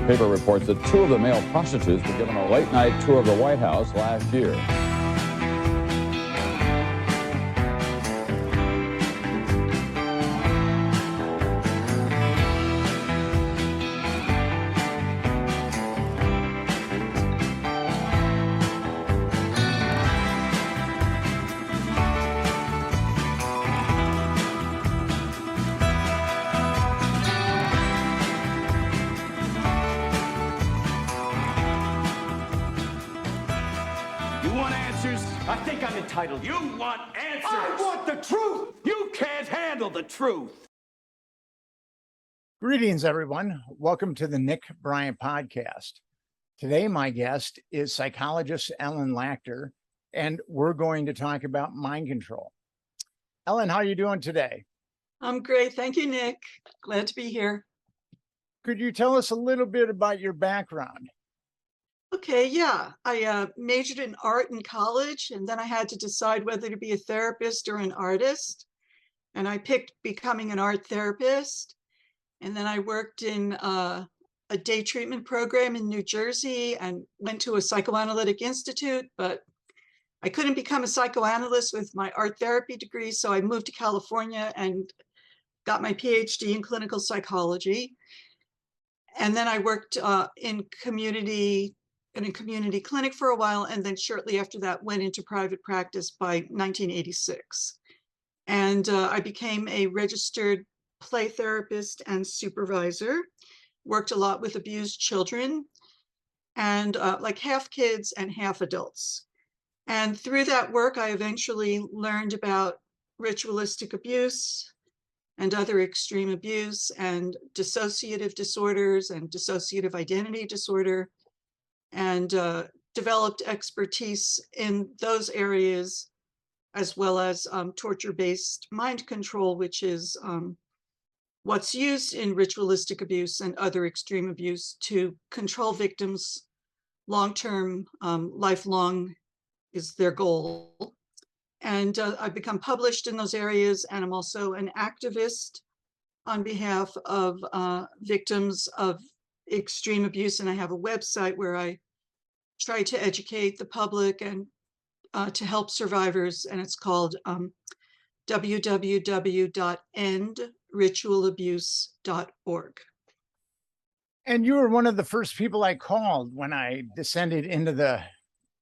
The paper reports that two of the male prostitutes were given a late-night tour of the White House last year. I think I'm entitled. You want answers. I want the truth. You can't handle the truth. Greetings, everyone. Welcome to the Nick Bryant podcast. Today, my guest is psychologist Ellen Lacter, and we're going to talk about mind control. Ellen, how are you doing today? I'm great. Thank you, Nick. Glad to be here. Could you tell us a little bit about your background? Okay, yeah. I majored in art in college, and then I had to decide whether to be a therapist or an artist. And I picked becoming an art therapist. And then I worked in a day treatment program in New Jersey and went to a psychoanalytic institute, but I couldn't become a psychoanalyst with my art therapy degree. So I moved to California and got my PhD in clinical psychology. And then I worked in a community clinic for a while, and then shortly after that went into private practice by 1986. And I became a registered play therapist and supervisor, worked a lot with abused children, and like half kids and half adults. And through that work, I eventually learned about ritualistic abuse and other extreme abuse and dissociative disorders and dissociative identity disorder, and developed expertise in those areas, as well as torture-based mind control, which is what's used in ritualistic abuse and other extreme abuse to control victims long-term, lifelong is their goal. And I've become published in those areas, and I'm also an activist on behalf of victims of extreme abuse, and I have a website where I try to educate the public and to help survivors, and it's called www.endritualabuse.org. And you were one of the first people I called when I descended into the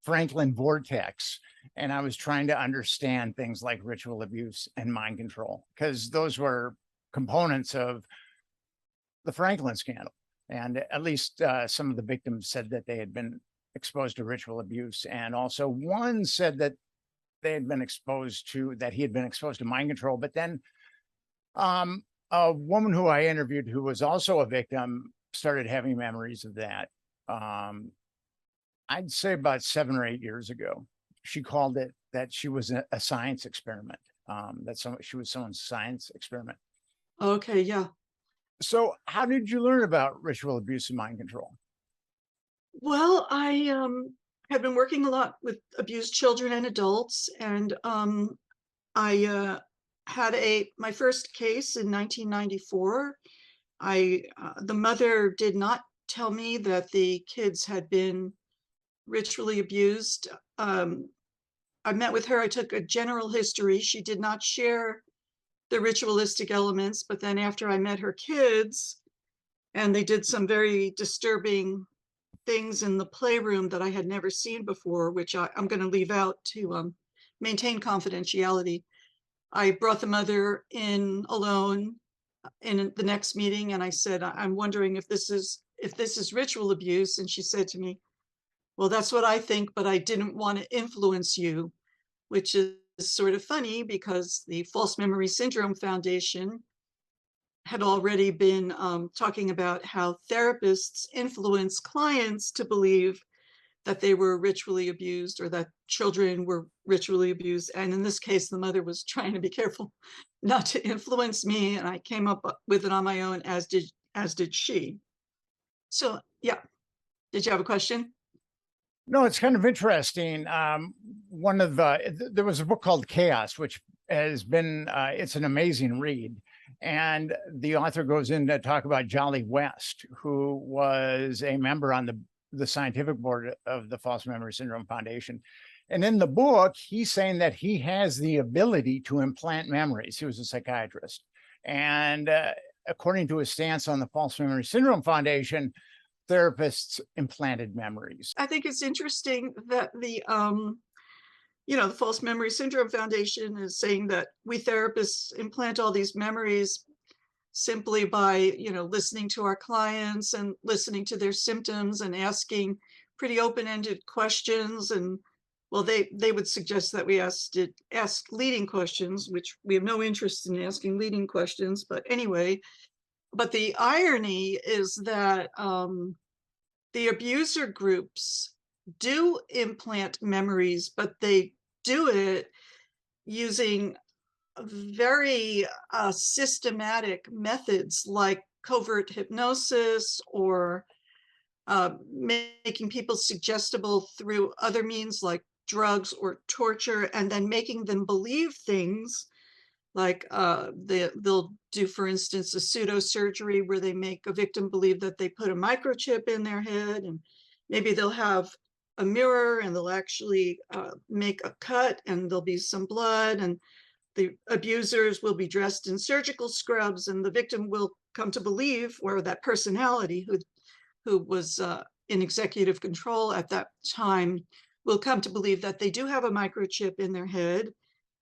Franklin vortex, and I was trying to understand things like ritual abuse and mind control, because those were components of the Franklin scandal. And at least some of the victims said that they had been exposed to ritual abuse. And also one said that he had been exposed to mind control. But then a woman who I interviewed, who was also a victim, started having memories of that. I'd say about 7 or 8 years ago. She called it that she was a science experiment, she was someone's science experiment. Okay, yeah. So how did you learn about ritual abuse and mind control? Well, I have been working a lot with abused children and adults, and I had my first case in 1994. The mother did not tell me that the kids had been ritually abused. I met with her. I took a general history. She did not share the ritualistic elements, but then after I met her kids, and they did some very disturbing things in the playroom that I had never seen before, which I'm going to leave out to maintain confidentiality. I brought the mother in alone in the next meeting, and I said, I'm wondering if this is ritual abuse. And she said to me, well, that's what I think, but I didn't want to influence you, which is sort of funny because the False Memory Syndrome Foundation had already been talking about how therapists influence clients to believe that they were ritually abused or that children were ritually abused. And in this case, the mother was trying to be careful not to influence me, and I came up with it on my own, as did she. So yeah, did you have a question? No, it's kind of interesting. There was a book called Chaos, which has been, it's an amazing read. And the author goes in to talk about Jolly West, who was a member on the scientific board of the False Memory Syndrome Foundation. And in the book, he's saying that he has the ability to implant memories. He was a psychiatrist. And according to his stance on the False Memory Syndrome Foundation, therapists implanted memories. I think it's interesting that the False Memory Syndrome Foundation is saying that we therapists implant all these memories simply by, listening to our clients and listening to their symptoms and asking pretty open-ended questions. And well, they would suggest that we ask leading questions, which we have no interest in asking leading questions. But anyway, but the irony is that the abuser groups do implant memories, but they do it using very systematic methods like covert hypnosis or making people suggestible through other means like drugs or torture, and then making them believe things like they'll do, for instance, a pseudo surgery where they make a victim believe that they put a microchip in their head, and maybe they'll have a mirror and they'll actually make a cut and there'll be some blood, and the abusers will be dressed in surgical scrubs, and the victim will come to believe, or that personality who was in executive control at that time will come to believe that they do have a microchip in their head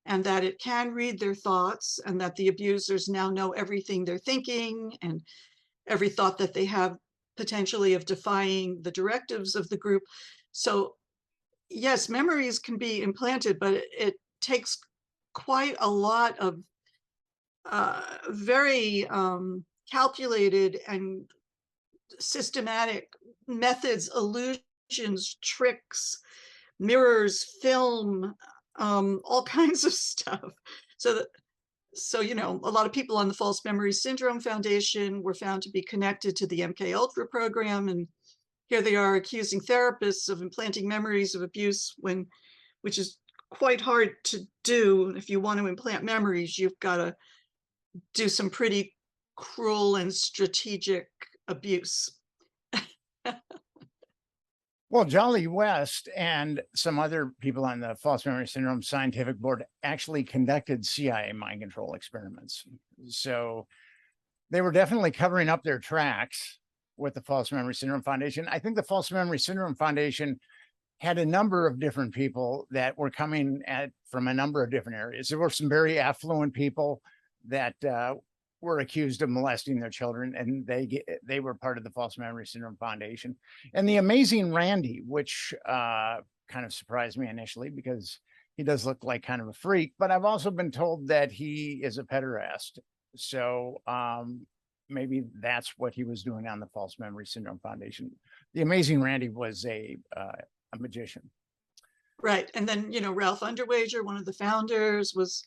and that it can read their thoughts, and that the abusers now know everything they're thinking and every thought that they have potentially of defying the directives of the group. So yes, memories can be implanted, but it takes quite a lot of very calculated and systematic methods, illusions, tricks, mirrors, film, all kinds of stuff. So a lot of people on the False Memory Syndrome Foundation were found to be connected to the MK Ultra program, and here they are accusing therapists of implanting memories of abuse, which is quite hard to do. If you want to implant memories, you've got to do some pretty cruel and strategic abuse. Well, Jolly West and some other people on the False Memory Syndrome Scientific Board actually conducted CIA mind control experiments. So they were definitely covering up their tracks with the False Memory Syndrome Foundation. I think the False Memory Syndrome Foundation had a number of different people that were coming from a number of different areas. There were some very affluent people that were accused of molesting their children, and they were part of the False Memory Syndrome Foundation. And the Amazing Randy, which kind of surprised me initially because he does look like kind of a freak, but I've also been told that he is a pederast. So maybe that's what he was doing on the False Memory Syndrome Foundation. The Amazing Randy was a magician. Right. And then, Ralph Underwager, one of the founders, was,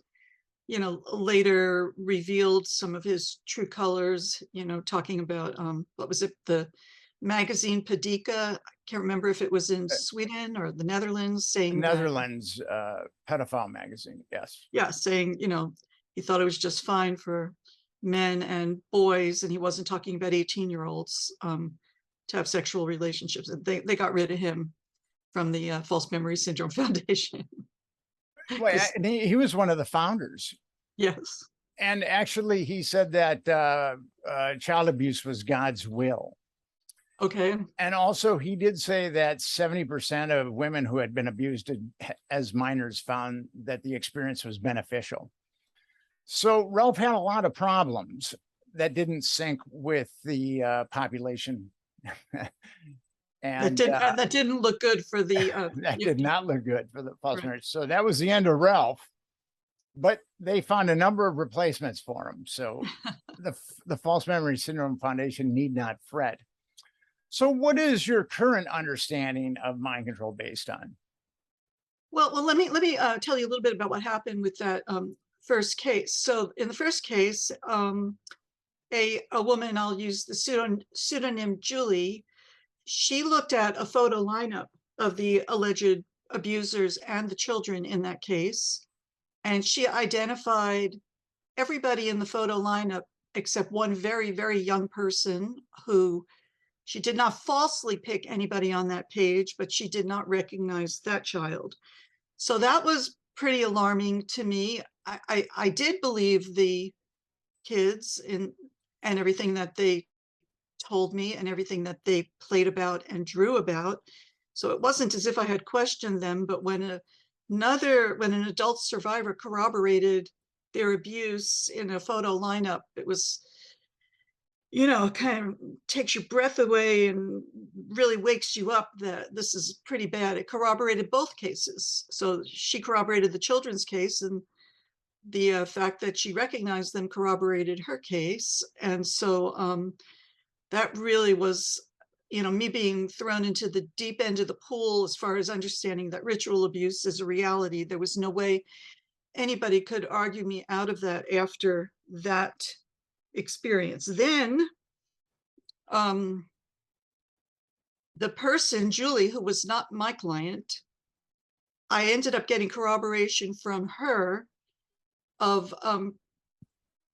later revealed some of his true colors, talking about, what was it? The magazine Padika. I can't remember if it was in Sweden or the Netherlands, saying Netherlands pedophile magazine. Yes. Yeah. Saying, he thought it was just fine for men and boys, and he wasn't talking about 18-year-olds to have sexual relationships. And they got rid of him from the False Memory Syndrome Foundation. Well, he was one of the founders. Yes. And actually, he said that child abuse was God's will. Okay. And also, he did say that 70% of women who had been abused as minors found that the experience was beneficial. So Ralph had a lot of problems that didn't sync with the population. And that didn't look good for the that did not look good for the false marriage. So that was the end of Ralph, but they found a number of replacements for him. So the False Memory Syndrome Foundation need not fret. So what is your current understanding of mind control based on? Well, let me tell you a little bit about what happened with that first case. So in the first case, a woman, I'll use the pseudonym Julie, she looked at a photo lineup of the alleged abusers and the children in that case, and she identified everybody in the photo lineup except one very, very young person who she did not falsely pick anybody on that page, but she did not recognize that child. So that was pretty alarming to me. I did believe the kids and everything that they told me and everything that they played about and drew about. So it wasn't as if I had questioned them, but when an adult survivor corroborated their abuse in a photo lineup, it was, kind of takes your breath away and really wakes you up that this is pretty bad. It corroborated both cases. So she corroborated the children's case, and the fact that she recognized them corroborated her case. And so that really was, me being thrown into the deep end of the pool as far as understanding that ritual abuse is a reality. There was no way anybody could argue me out of that after that experience. Then the person, Julie, who was not my client, I ended up getting corroboration from her of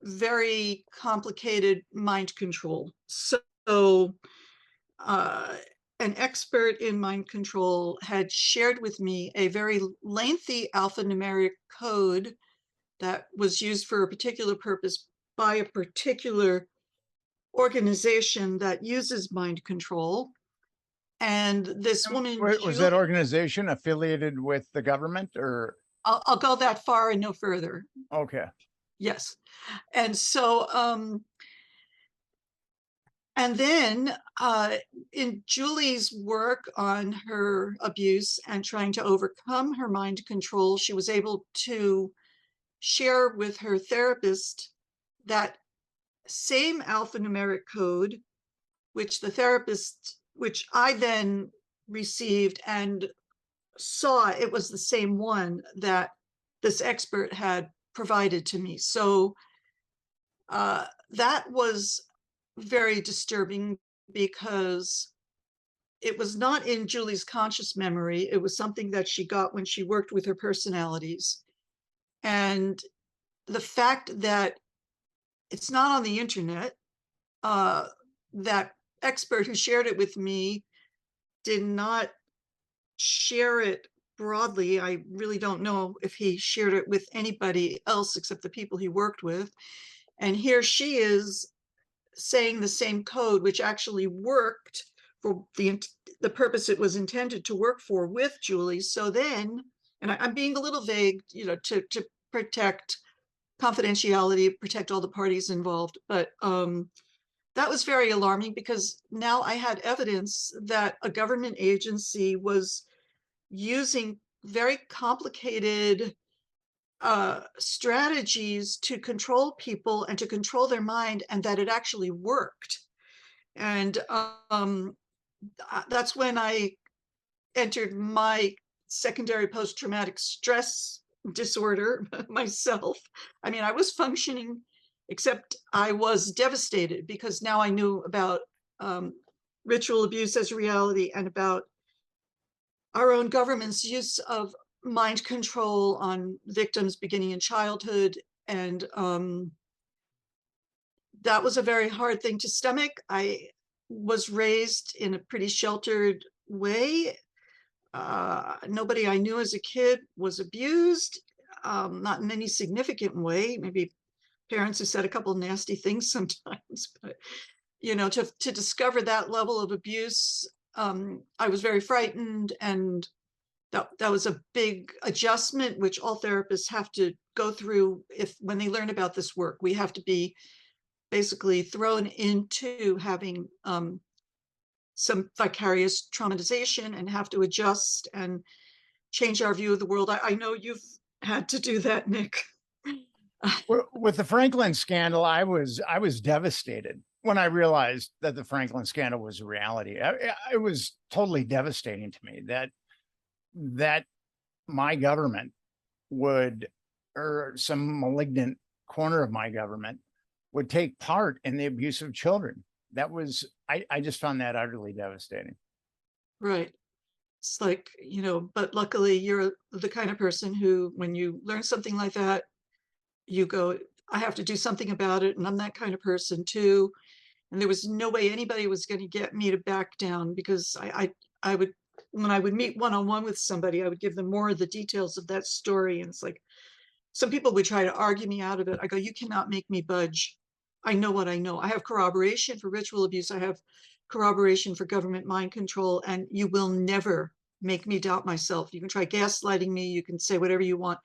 very complicated mind control. So an expert in mind control had shared with me a very lengthy alphanumeric code that was used for a particular purpose by a particular organization that uses mind control. And this woman, Was that organization affiliated with the government, or? I'll go that far and no further. Okay. Yes. And so, and then in Julie's work on her abuse and trying to overcome her mind control, she was able to share with her therapist that same alphanumeric code, which I then received and saw it was the same one that this expert had provided to me. So that was very disturbing because it was not in Julie's conscious memory. It was something that she got when she worked with her personalities. And the fact that it's not on the internet, that expert who shared it with me did not share it broadly. I really don't know if he shared it with anybody else except the people he worked with. And here she is saying the same code, which actually worked for the purpose it was intended to work for with Julie. So then, and I'm being a little vague, to protect confidentiality, protect all the parties involved. But that was very alarming because now I had evidence that a government agency was using very complicated strategies to control people and to control their mind, and that it actually worked. And that's when I entered my secondary post-traumatic stress disorder myself. I mean, I was functioning, except I was devastated because now I knew about ritual abuse as a reality and about our own government's use of mind control on victims beginning in childhood. And that was a very hard thing to stomach. I was raised in a pretty sheltered way. Nobody I knew as a kid was abused, not in any significant way. Maybe parents who said a couple of nasty things sometimes, but to discover that level of abuse, I was very frightened, and that was a big adjustment, which all therapists have to go through when they learn about this work. We have to be basically thrown into having some vicarious traumatization and have to adjust and change our view of the world. I know you've had to do that, Nick. With the Franklin scandal, I was devastated when I realized that the Franklin scandal was a reality. It was totally devastating to me that my government would, or some malignant corner of my government would take part in the abuse of children. That was, I just found that utterly devastating. Right. It's like, but luckily you're the kind of person who, when you learn something like that, you go, I have to do something about it. And I'm that kind of person too. And there was no way anybody was going to get me to back down, because I would, when I would meet one-on-one with somebody, I would give them more of the details of that story. And it's like, some people would try to argue me out of it. I go, you cannot make me budge. I know what I know. I have corroboration for ritual abuse. I have corroboration for government mind control, and you will never make me doubt myself. You can try gaslighting me. You can say whatever you want.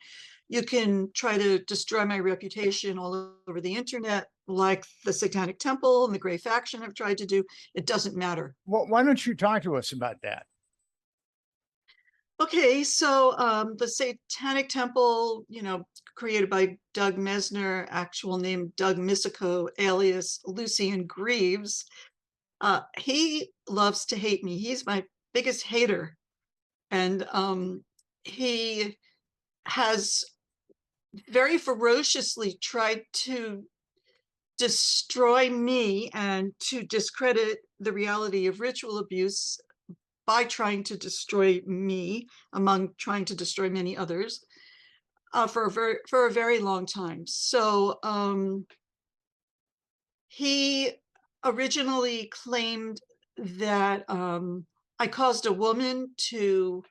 You can try to destroy my reputation all over the internet, like the Satanic Temple and the Grey Faction have tried to do. It doesn't matter. Well, why don't you talk to us about that? Okay, so the Satanic Temple, created by Doug Mesner, actual name Doug Missico, alias Lucian Greaves. He loves to hate me. He's my biggest hater. And he has very ferociously tried to destroy me and to discredit the reality of ritual abuse by trying to destroy me, among trying to destroy many others, for a very long time. So he originally claimed that I caused a woman to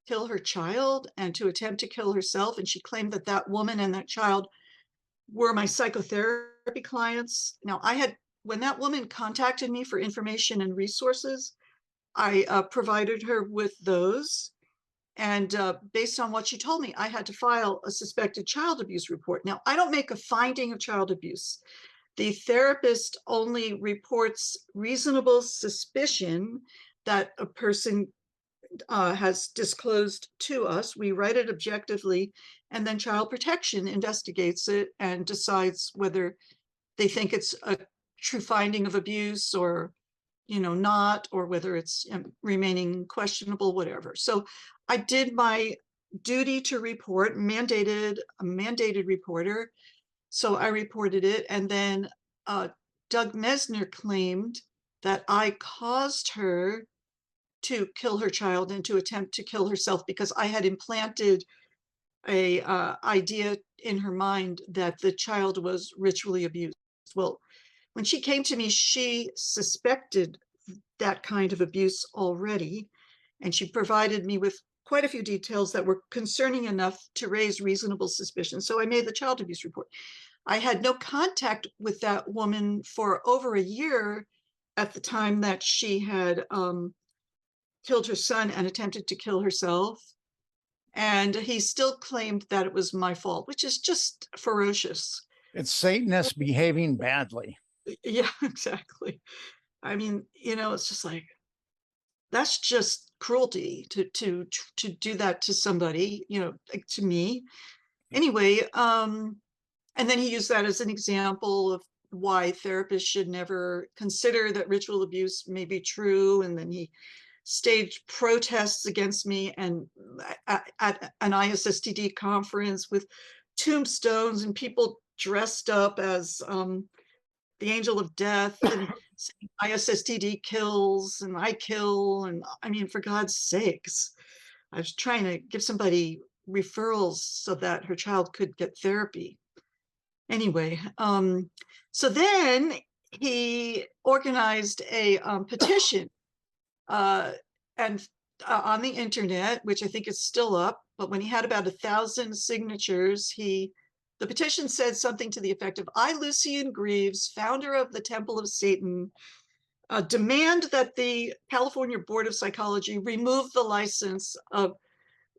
kill her child and to attempt to kill herself, and she claimed that that woman and that child were my psychotherapy clients. Now, when that woman contacted me for information and resources, I provided her with those. And based on what she told me, I had to file a suspected child abuse report. Now, I don't make a finding of child abuse. The therapist only reports reasonable suspicion that a person has disclosed to us. We write it objectively, and then Child Protection investigates it and decides whether they think it's a true finding of abuse or not, or whether it's remaining questionable, whatever. So I did my duty to report, a mandated reporter. So I reported it. And then Doug Mesner claimed that I caused her to kill her child and to attempt to kill herself, because I had implanted a idea in her mind that the child was ritually abused. Well, when she came to me, she suspected that kind of abuse already, and she provided me with quite a few details that were concerning enough to raise reasonable suspicion. So I made the child abuse report. I had no contact with that woman for over a year at the time that she had killed her son and attempted to kill herself. And he still claimed that it was my fault, which is just ferocious. It's Satanists behaving badly. Yeah, exactly. I mean, it's just like, that's just cruelty to do that to somebody, like to me. Anyway, and then he used that as an example of why therapists should never consider that ritual abuse may be true. And then he staged protests against me and at an ISSTD conference with tombstones and people dressed up as the angel of death and saying ISSTD kills and I kill. And I mean, for God's sakes, I was trying to give somebody referrals so that her child could get therapy. Anyway, so then he organized a petition and on the internet, which I think is still up, but when he had about 1,000 signatures, the petition said something to the effect of, I, Lucian Greaves, founder of the Temple of Satan, demand that the California Board of Psychology remove the license of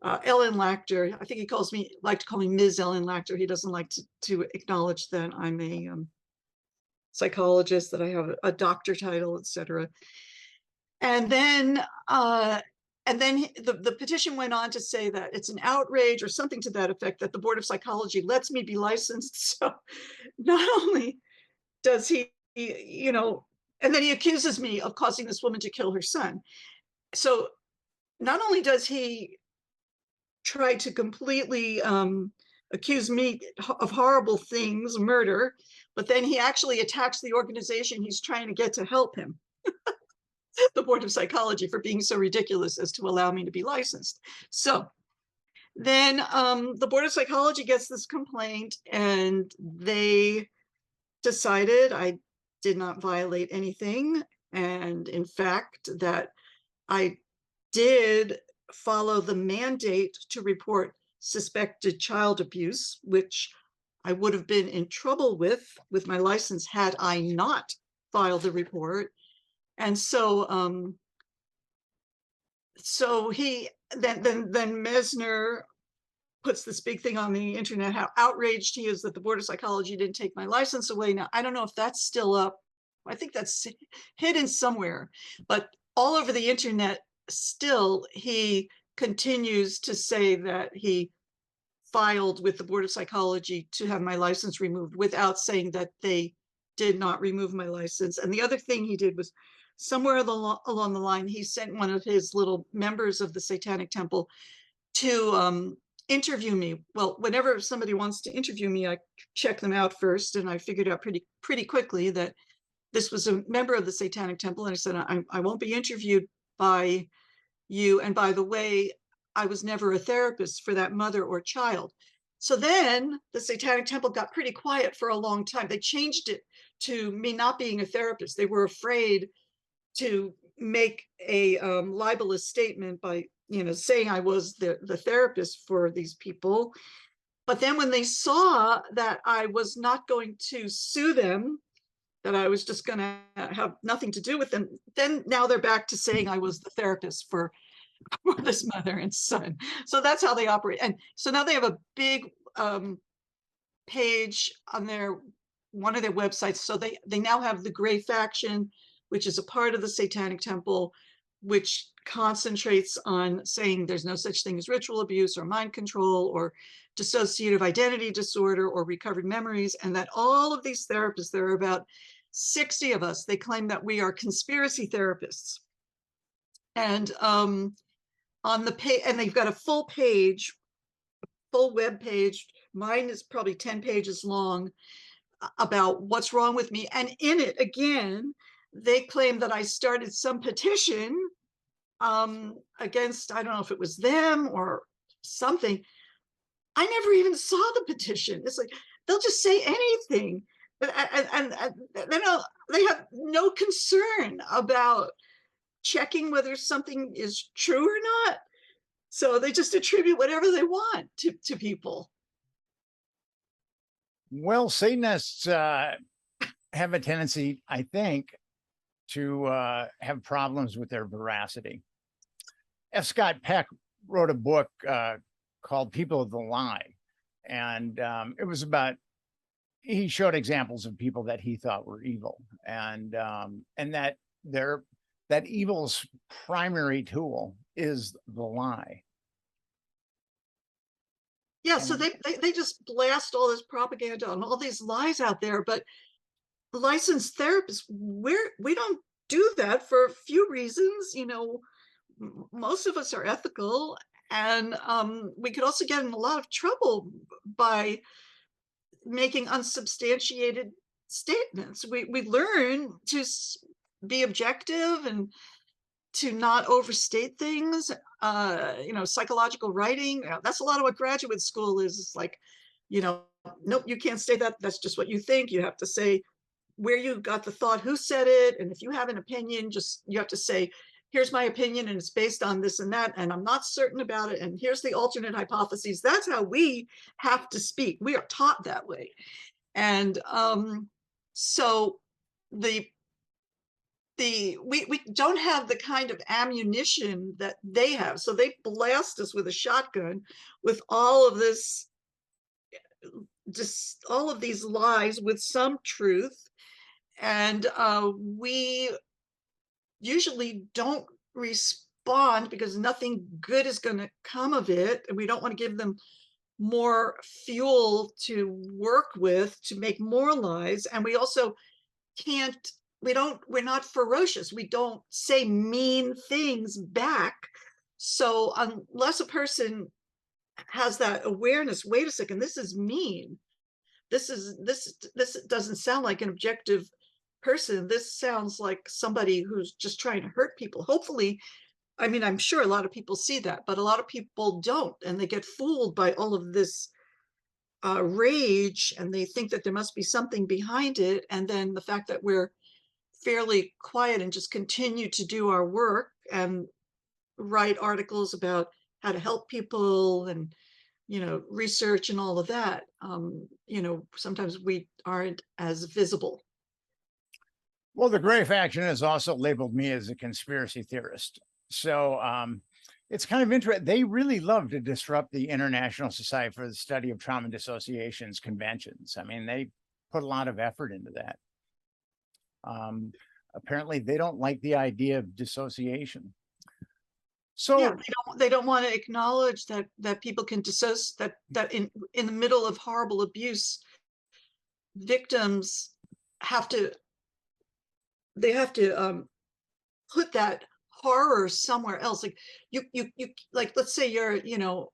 Ellen Lacter. I think he like to call me Ms. Ellen Lacter. He doesn't like to acknowledge that I'm a psychologist, that I have a doctor title, etc. And then the petition went on to say that it's an outrage or something to that effect that the Board of Psychology lets me be licensed. So not only does he, and then he accuses me of causing this woman to kill her son. So not only does he try to completely accuse me of horrible things, murder, but then he actually attacks the organization he's trying to get to help him. The Board of Psychology, for being so ridiculous as to allow me to be licensed. So Then the Board of Psychology gets this complaint, and they decided I did not violate anything. And in fact, that I did follow the mandate to report suspected child abuse, which I would have been in trouble with my license had I not filed the report. And so he then Mesner puts this big thing on the internet, how outraged he is that the Board of Psychology didn't take my license away. Now, I don't know if that's still up. I think that's hidden somewhere, but all over the internet still, he continues to say that he filed with the Board of Psychology to have my license removed without saying that they did not remove my license. And the other thing he did was, somewhere along the line, he sent one of his little members of the Satanic Temple to interview me. Well, whenever somebody wants to interview me, I check them out first, and I figured out pretty quickly that this was a member of the Satanic Temple. And I said, I won't be interviewed by you. And by the way, I was never a therapist for that mother or child. So then the Satanic Temple got pretty quiet for a long time. They changed it to me not being a therapist. They were afraid to make a libelous statement by, saying I was the therapist for these people. But then when they saw that I was not going to sue them, that I was just going to have nothing to do with them, then now they're back to saying I was the therapist for this mother and son. So that's how they operate. And so now they have a big page on one of their websites. So they now have the Gray Faction, which is a part of the Satanic Temple, which concentrates on saying there's no such thing as ritual abuse or mind control or dissociative identity disorder or recovered memories, and that all of these therapists, there are about 60 of us, they claim that we are conspiracy therapists. And on the page, and they've got a full page, full web page, mine is probably 10 pages long, about what's wrong with me. And in it, again, they claim that I started some petition against, I don't know if it was them or something. I never even saw the petition. It's like, they'll just say anything. And they have no concern about checking whether something is true or not. So they just attribute whatever they want to people. Well, Satanists have a tendency, I think, to have problems with their veracity. F. Scott Peck wrote a book called People of the Lie. And it was about, he showed examples of people that he thought were evil, and that that evil's primary tool is the lie. Yeah, so they just blast all this propaganda and all these lies out there, but licensed therapists, we don't do that for a few reasons. Most of us are ethical, and we could also get in a lot of trouble by making unsubstantiated statements. We learn to be objective and to not overstate things. Psychological writing, that's a lot of what graduate school is. It's like, nope, you can't say that. That's just what you think. You have to say where you got the thought, who said it. And if you have an opinion, you have to say, here's my opinion, and it's based on this and that, and I'm not certain about it, and here's the alternate hypotheses. That's how we have to speak. We are taught that way. And so we don't have the kind of ammunition that they have. So they blast us with a shotgun with all of this, just all of these lies with some truth. And we usually don't respond because nothing good is going to come of it. And we don't want to give them more fuel to work with to make more lies. And we also we're not ferocious. We don't say mean things back. So unless a person has that awareness, wait a second, this is mean. This doesn't sound like an objective person. This sounds like somebody who's just trying to hurt people. Hopefully I mean, I'm sure a lot of people see that, but a lot of people don't, and they get fooled by all of this rage, and they think that there must be something behind it. And then the fact that we're fairly quiet and just continue to do our work and write articles about how to help people and, research and all of that, sometimes we aren't as visible. Well, the Gray faction has also labeled me as a conspiracy theorist. So it's kind of interesting. They really love to disrupt the International Society for the Study of Trauma and Dissociation's conventions. I mean, they put a lot of effort into that. Apparently, they don't like the idea of dissociation. So yeah, they don't want to acknowledge that people can dissociate, that in the middle of horrible abuse, victims have to put that horror somewhere else. Like you like, let's say you're an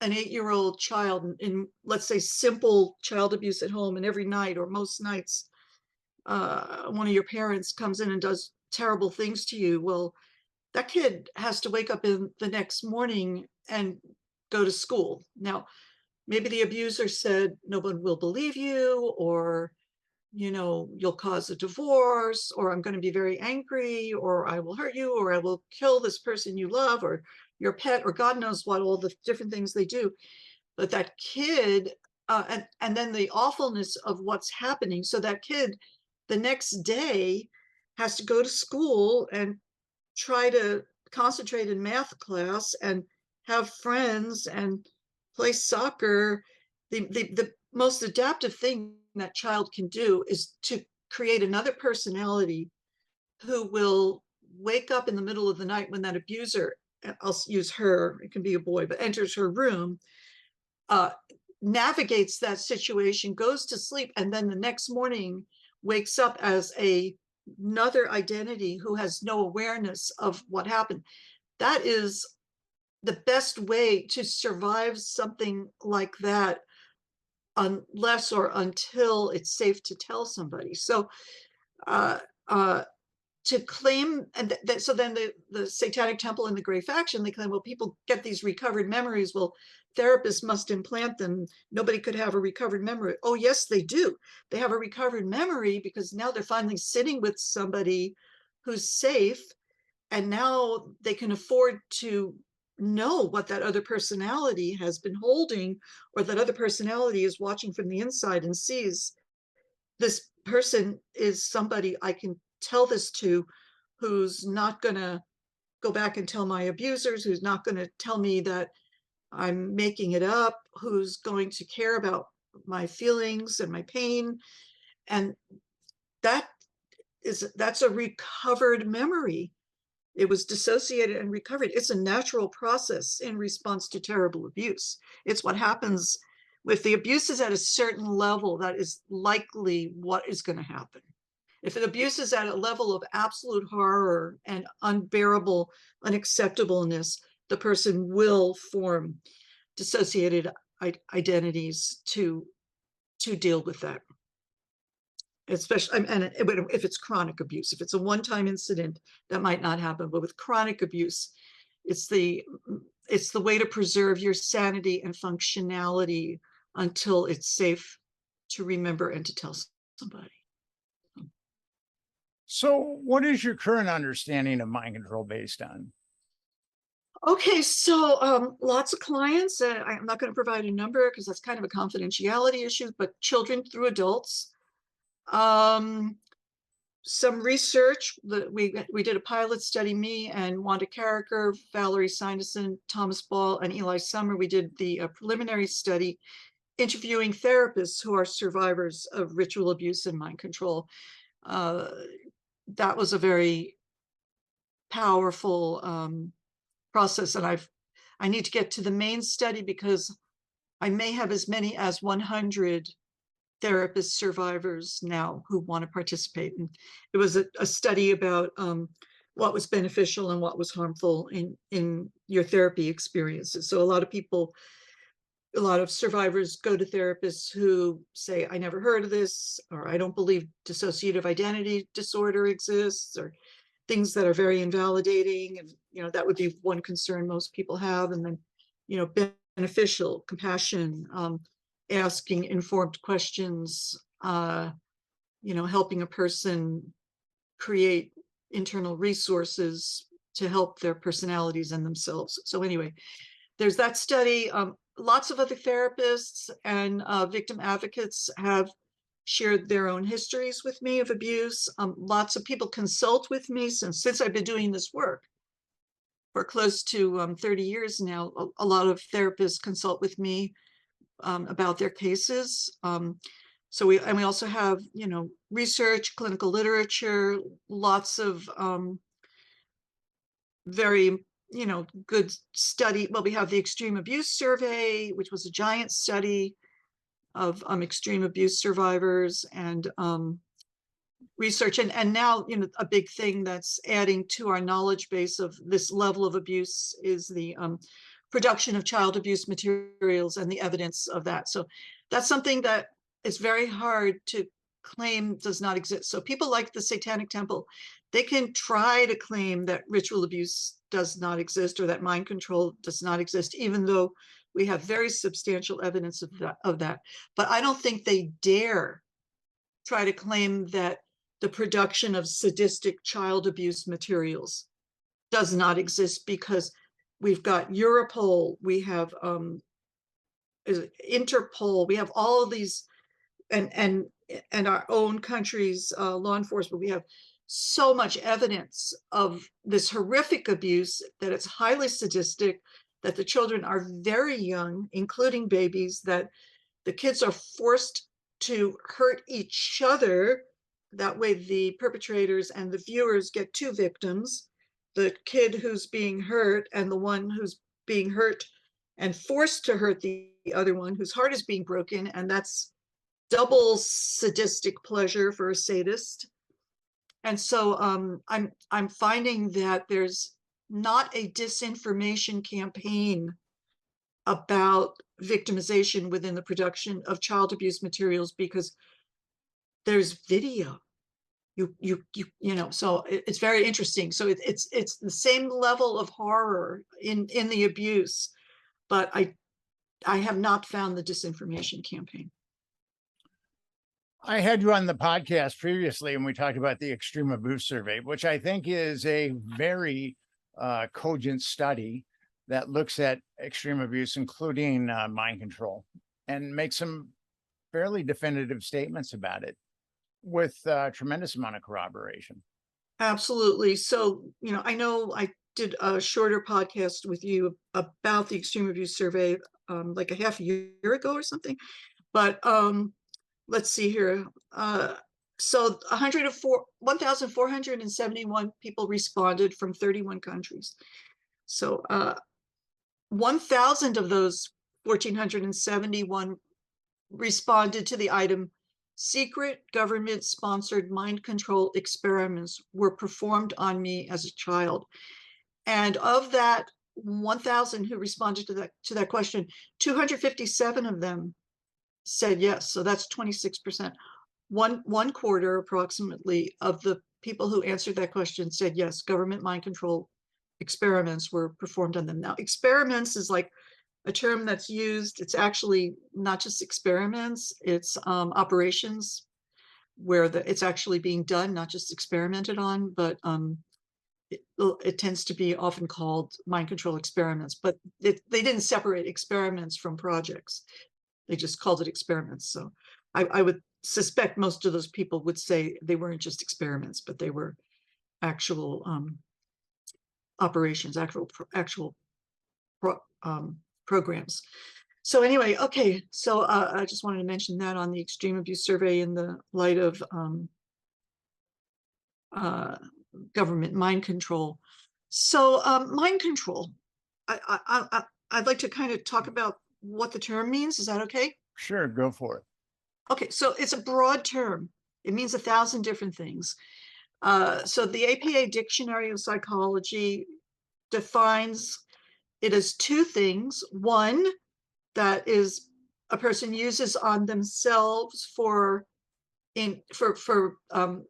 8-year-old child in, let's say, simple child abuse at home, and every night or most nights one of your parents comes in and does terrible things to you. Well, that kid has to wake up in the next morning and go to school. Now, maybe the abuser said, no one will believe you, or you'll cause a divorce, or I'm going to be very angry, or I will hurt you, or I will kill this person you love, or your pet, or God knows what, all the different things they do. But that kid, and then the awfulness of what's happening. So that kid the next day has to go to school and try to concentrate in math class and have friends and play soccer. The most adaptive thing that child can do is to create another personality who will wake up in the middle of the night when that abuser, I'll use her, it can be a boy, but enters her room, navigates that situation, goes to sleep, and then the next morning wakes up as another identity who has no awareness of what happened. That is the best way to survive something like that, unless or until it's safe to tell somebody. So to claim, and so then the Satanic Temple and the Gray faction, they claim, well, people get these recovered memories. Well, therapists must implant them. Nobody could have a recovered memory. Oh, yes, they do. They have a recovered memory because now they're finally sitting with somebody who's safe, and now they can afford to know what that other personality has been holding, or that other personality is watching from the inside and sees this person is somebody I can tell this to, who's not going to go back and tell my abusers, who's not going to tell me that I'm making it up, who's going to care about my feelings and my pain. And that's a recovered memory. It was dissociated and recovered. It's a natural process in response to terrible abuse. It's what happens if the abuse is at a certain level. That is likely what is going to happen. If an abuse is at a level of absolute horror and unbearable unacceptableness, the person will form dissociated identities to deal with that. Especially, and if it's chronic abuse. If it's a one-time incident, that might not happen. But with chronic abuse, it's the way to preserve your sanity and functionality until it's safe to remember and to tell somebody. So what is your current understanding of mind control based on? Okay, so lots of clients, I'm not going to provide a number because that's kind of a confidentiality issue, but children through adults. Some research that we did a pilot study, me and Wanda Carricker, Valerie Sineson, Thomas Ball, and Eli Summer. We did the preliminary study interviewing therapists who are survivors of ritual abuse and mind control. That was a very powerful process, and I need to get to the main study because I may have as many as 100 therapist survivors now who want to participate. And it was a study about what was beneficial and what was harmful in your therapy experiences. So a lot of survivors go to therapists who say, I never heard of this, or I don't believe dissociative identity disorder exists, or things that are very invalidating, and that would be one concern most people have. And then beneficial, compassion, asking informed questions, helping a person create internal resources to help their personalities and themselves. So anyway, there's that study. Lots of other therapists and victim advocates have shared their own histories with me of abuse. Lots of people consult with me since I've been doing this work for close to 30 years now. A lot of therapists consult with me about their cases. So we also have, research, clinical literature, lots of very, good study. Well, we have the Extreme Abuse Survey, which was a giant study of extreme abuse survivors, and research. And now, a big thing that's adding to our knowledge base of this level of abuse is the production of child abuse materials and the evidence of that. So that's something that is very hard to claim does not exist. So people like the Satanic Temple, they can try to claim that ritual abuse does not exist or that mind control does not exist, even though we have very substantial evidence of that. But I don't think they dare try to claim that the production of sadistic child abuse materials does not exist, because we've got Europol, we have Interpol, we have all of these, and our own country's law enforcement. We have so much evidence of this horrific abuse, that it's highly sadistic, that the children are very young, including babies, that the kids are forced to hurt each other. That way the perpetrators and the viewers get two victims, the kid who's being hurt and the one who's being hurt and forced to hurt the other one whose heart is being broken. And that's double sadistic pleasure for a sadist. And so I'm finding that there's not a disinformation campaign about victimization within the production of child abuse materials, because there's video. So it's very interesting. So it's the same level of horror in the abuse, but I have not found the disinformation campaign. I had you on the podcast previously, and we talked about the Extreme Abuse Survey, which I think is a very cogent study that looks at extreme abuse, including mind control, and makes some fairly definitive statements about it with a tremendous amount of corroboration. Absolutely. So, I know I did a shorter podcast with you about the Extreme Abuse Survey like a half a year ago or something, but let's see here. So 1,471 people responded from 31 countries. So 1,000 of those 1,471 responded to the item, secret government-sponsored mind control experiments were performed on me as a child. And of that 1,000 who responded to that question, 257 of them said yes. So that's 26%. One quarter approximately of the people who answered that question said yes, government mind control experiments were performed on them. Now, experiments is like a term that's used. It's actually not just experiments, it's operations where it's actually being done, not just experimented on, but it tends to be often called mind control experiments, but they didn't separate experiments from projects. They just called it experiments. So I would suspect most of those people would say they weren't just experiments, but they were actual operations, actual programs. So anyway, okay. So I just wanted to mention that on the Extreme Abuse Survey in the light of government mind control. So mind control, I'd like to kind of talk about what the term means. Is that okay? Sure, go for it. Okay, so it's a broad term. It means 1,000 different things. So the APA Dictionary of Psychology defines it as two things. One, that is a person uses on themselves for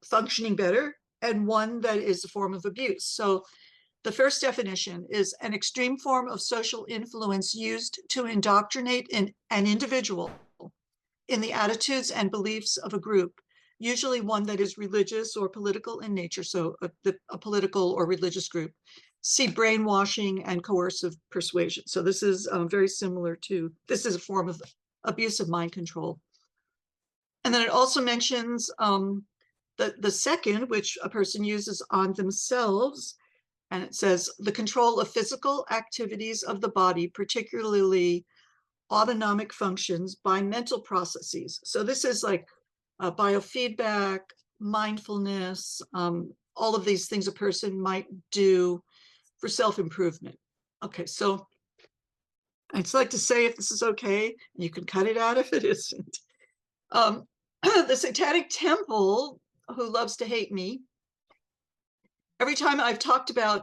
functioning better, and one that is a form of abuse. So the first definition is an extreme form of social influence used to indoctrinate an individual in the attitudes and beliefs of a group, usually one that is religious or political in nature, so a political or religious group. See brainwashing and coercive persuasion. So this is very similar to, this is a form of abuse of mind control. And then it also mentions the second, which a person uses on themselves, and it says the control of physical activities of the body, particularly autonomic functions by mental processes. So this is like biofeedback, mindfulness, all of these things a person might do for self-improvement. Okay, so I'd like to say, if this is okay, you can cut it out if it isn't. The Satanic Temple, who loves to hate me, every time I've talked about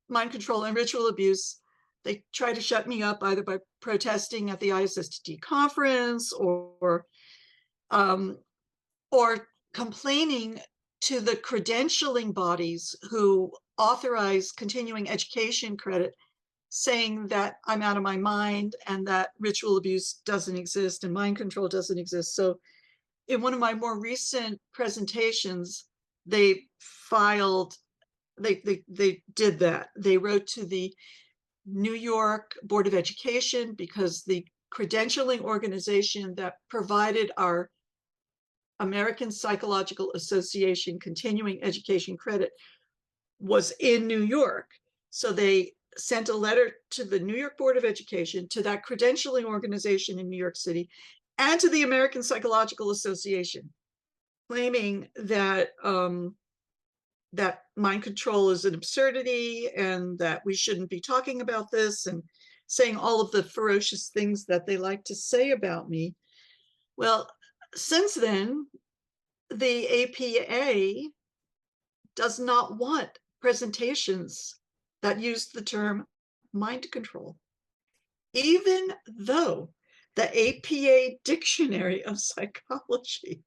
mind control and ritual abuse, they try to shut me up either by protesting at the ISST conference or complaining to the credentialing bodies who authorize continuing education credit, saying that I'm out of my mind and that ritual abuse doesn't exist and mind control doesn't exist. So in one of my more recent presentations, they did that. They wrote to the New York Board of Education, because the credentialing organization that provided our American Psychological Association continuing education credit was in New York. So they sent a letter to the New York Board of Education, to that credentialing organization in New York City, and to the American Psychological Association, claiming that that mind control is an absurdity and that we shouldn't be talking about this, and saying all of the ferocious things that they like to say about me. Well, since then, the APA does not want presentations that use the term mind control, even though the APA Dictionary of Psychology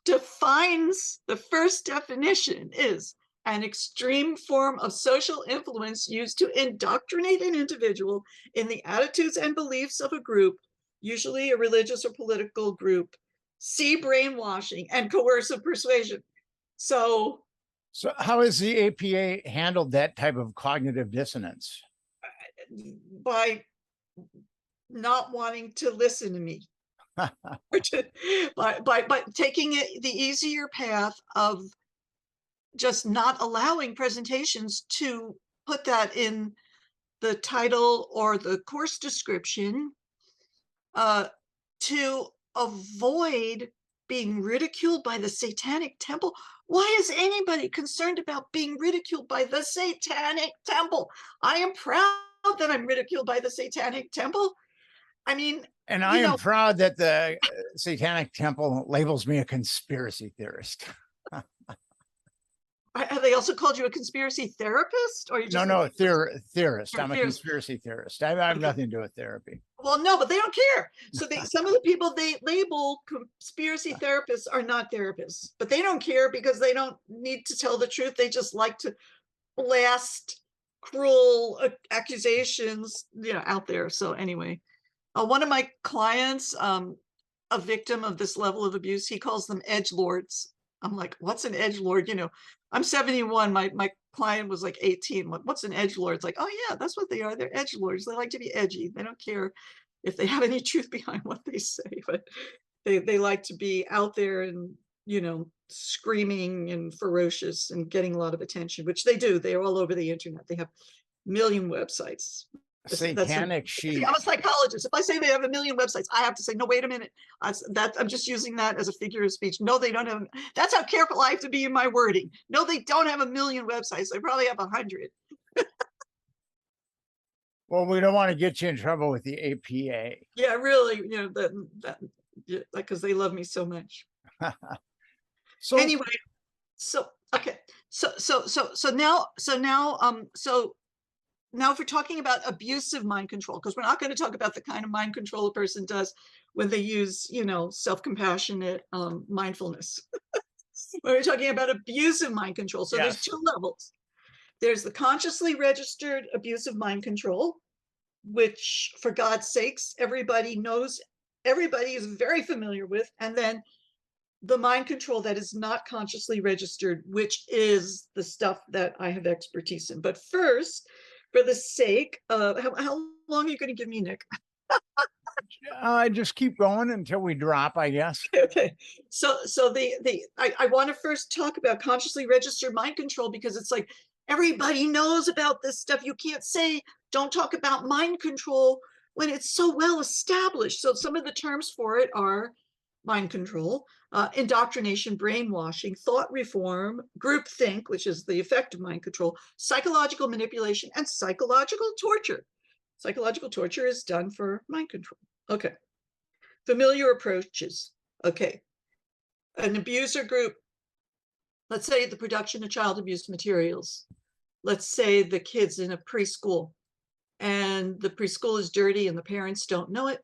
defines, the first definition is an extreme form of social influence used to indoctrinate an individual in the attitudes and beliefs of a group, usually a religious or political group. See brainwashing and coercive persuasion. So how has the APA handled that type of cognitive dissonance? by not wanting to listen to me. by taking it the easier path of just not allowing presentations to put that in the title or the course description, to avoid being ridiculed by the Satanic Temple. Why is anybody concerned about being ridiculed by the Satanic Temple? I am proud that I'm ridiculed by the Satanic Temple. I mean, and I am proud that the Satanic Temple labels me a conspiracy theorist. Have they also called you a conspiracy therapist? Or you just no, theorist. I'm a conspiracy theorist. I have nothing to do with therapy. Well, no, but they don't care. So some of the people they label conspiracy therapists are not therapists, but they don't care because they don't need to tell the truth. They just like to blast cruel accusations, out there. So anyway, one of my clients, a victim of this level of abuse, he calls them edgelords. I'm like, what's an edgelord? I'm 71. My client was like 18. What's an edgelord? It's like, oh yeah, that's what they are. They're edgelords. They like to be edgy. They don't care if they have any truth behind what they say, but they like to be out there and, screaming and ferocious and getting a lot of attention, which they do. They're all over the internet. They have a million websites. Satanic sheep. I'm a psychologist. If I say they have a million websites, I have to say, no, wait a minute. I'm just using that as a figure of speech. No, they don't have. That's how careful I have to be in my wording. No, they don't have a million websites. They probably have 100. Well, we don't want to get you in trouble with the APA. Yeah, really. Because they love me so much. So anyway, okay. Now, if we're talking about abusive mind control, because we're not going to talk about the kind of mind control a person does when they use, self-compassionate mindfulness. when we're talking about abusive mind control. So there's Yes. two levels. There's the consciously registered abusive mind control, which for God's sakes, everybody knows, everybody is very familiar with. And then the mind control that is not consciously registered, which is the stuff that I have expertise in. But first, for the sake of, how long are you going to give me, Nick? Just keep going until we drop, I guess. Okay, so I want to first talk about consciously registered mind control, because it's like everybody knows about this stuff. You can't say don't talk about mind control when it's so well established. So some of the terms for it are mind control, indoctrination, brainwashing, thought reform, groupthink, which is the effect of mind control, psychological manipulation, and psychological torture. Psychological torture is done for mind control. Okay. Familiar approaches. Okay. An abuser group, let's say the production of child abuse materials. Let's say the kids in a preschool, and the preschool is dirty and the parents don't know it.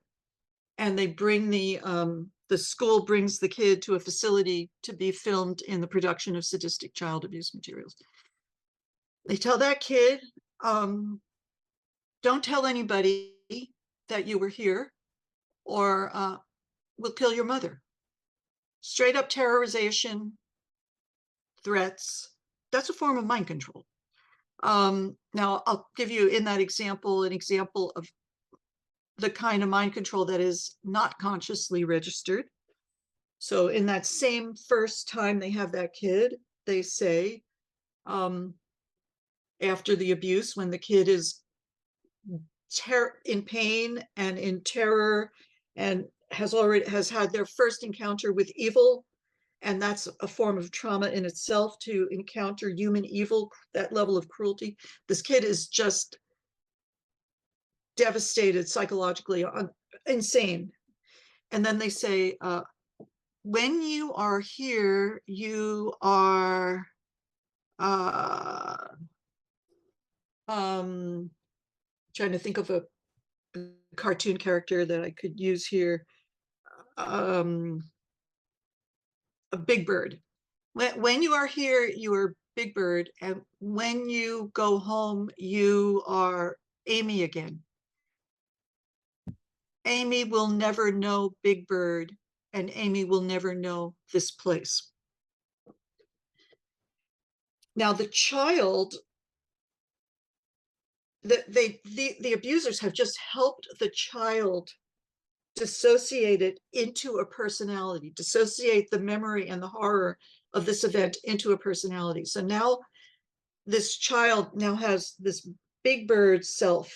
And they bring the school brings the kid to a facility to be filmed in the production of sadistic child abuse materials. They tell that kid, don't tell anybody that you were here, or we'll kill your mother. Straight up terrorization, threats. That's a form of mind control. Now, I'll give you in that example an example of the kind of mind control that is not consciously registered. So in that same first time they have that kid, they say, after the abuse, when the kid is in pain and in terror and has had their first encounter with evil, and that's a form of trauma in itself, to encounter human evil, that level of cruelty. This kid is just devastated psychologically, insane. And then they say, when you are here, you are trying to think of a cartoon character that I could use here. A big bird. When you are here, you are Big Bird, and when you go home, you are Amy again. Amy will never know Big Bird, and Amy will never know this place. Now, the child, the abusers have just helped the child dissociate it into a personality, dissociate the memory and the horror of this event into a personality. So now this child now has this Big Bird self.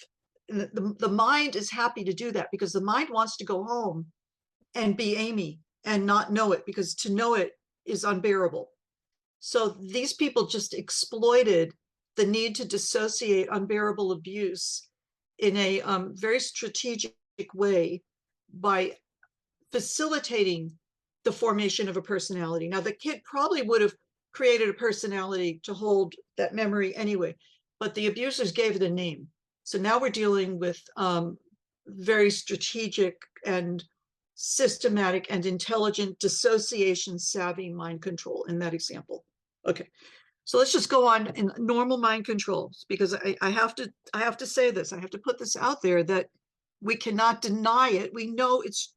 And the mind is happy to do that, because the mind wants to go home and be Amy and not know it, because to know it is unbearable. So these people just exploited the need to dissociate unbearable abuse in a very strategic way by facilitating the formation of a personality. Now, the kid probably would have created a personality to hold that memory anyway, but the abusers gave it a name. So now we're dealing with very strategic and systematic and intelligent dissociation savvy mind control in that example. Okay, so let's just go on in normal mind controls, because I have to say this, I have to put this out there, that we cannot deny it. We know it's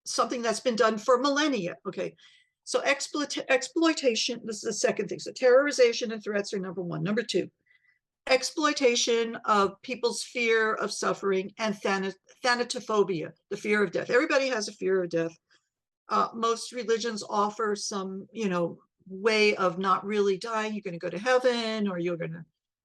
something that's been done for millennia. Okay, so exploitation, this is the second thing. So terrorization and threats are number one. Number two, exploitation of people's fear of suffering and thanatophobia, the fear of death. Everybody has a fear of death. Most religions offer some, way of not really dying. You're going to go to heaven, or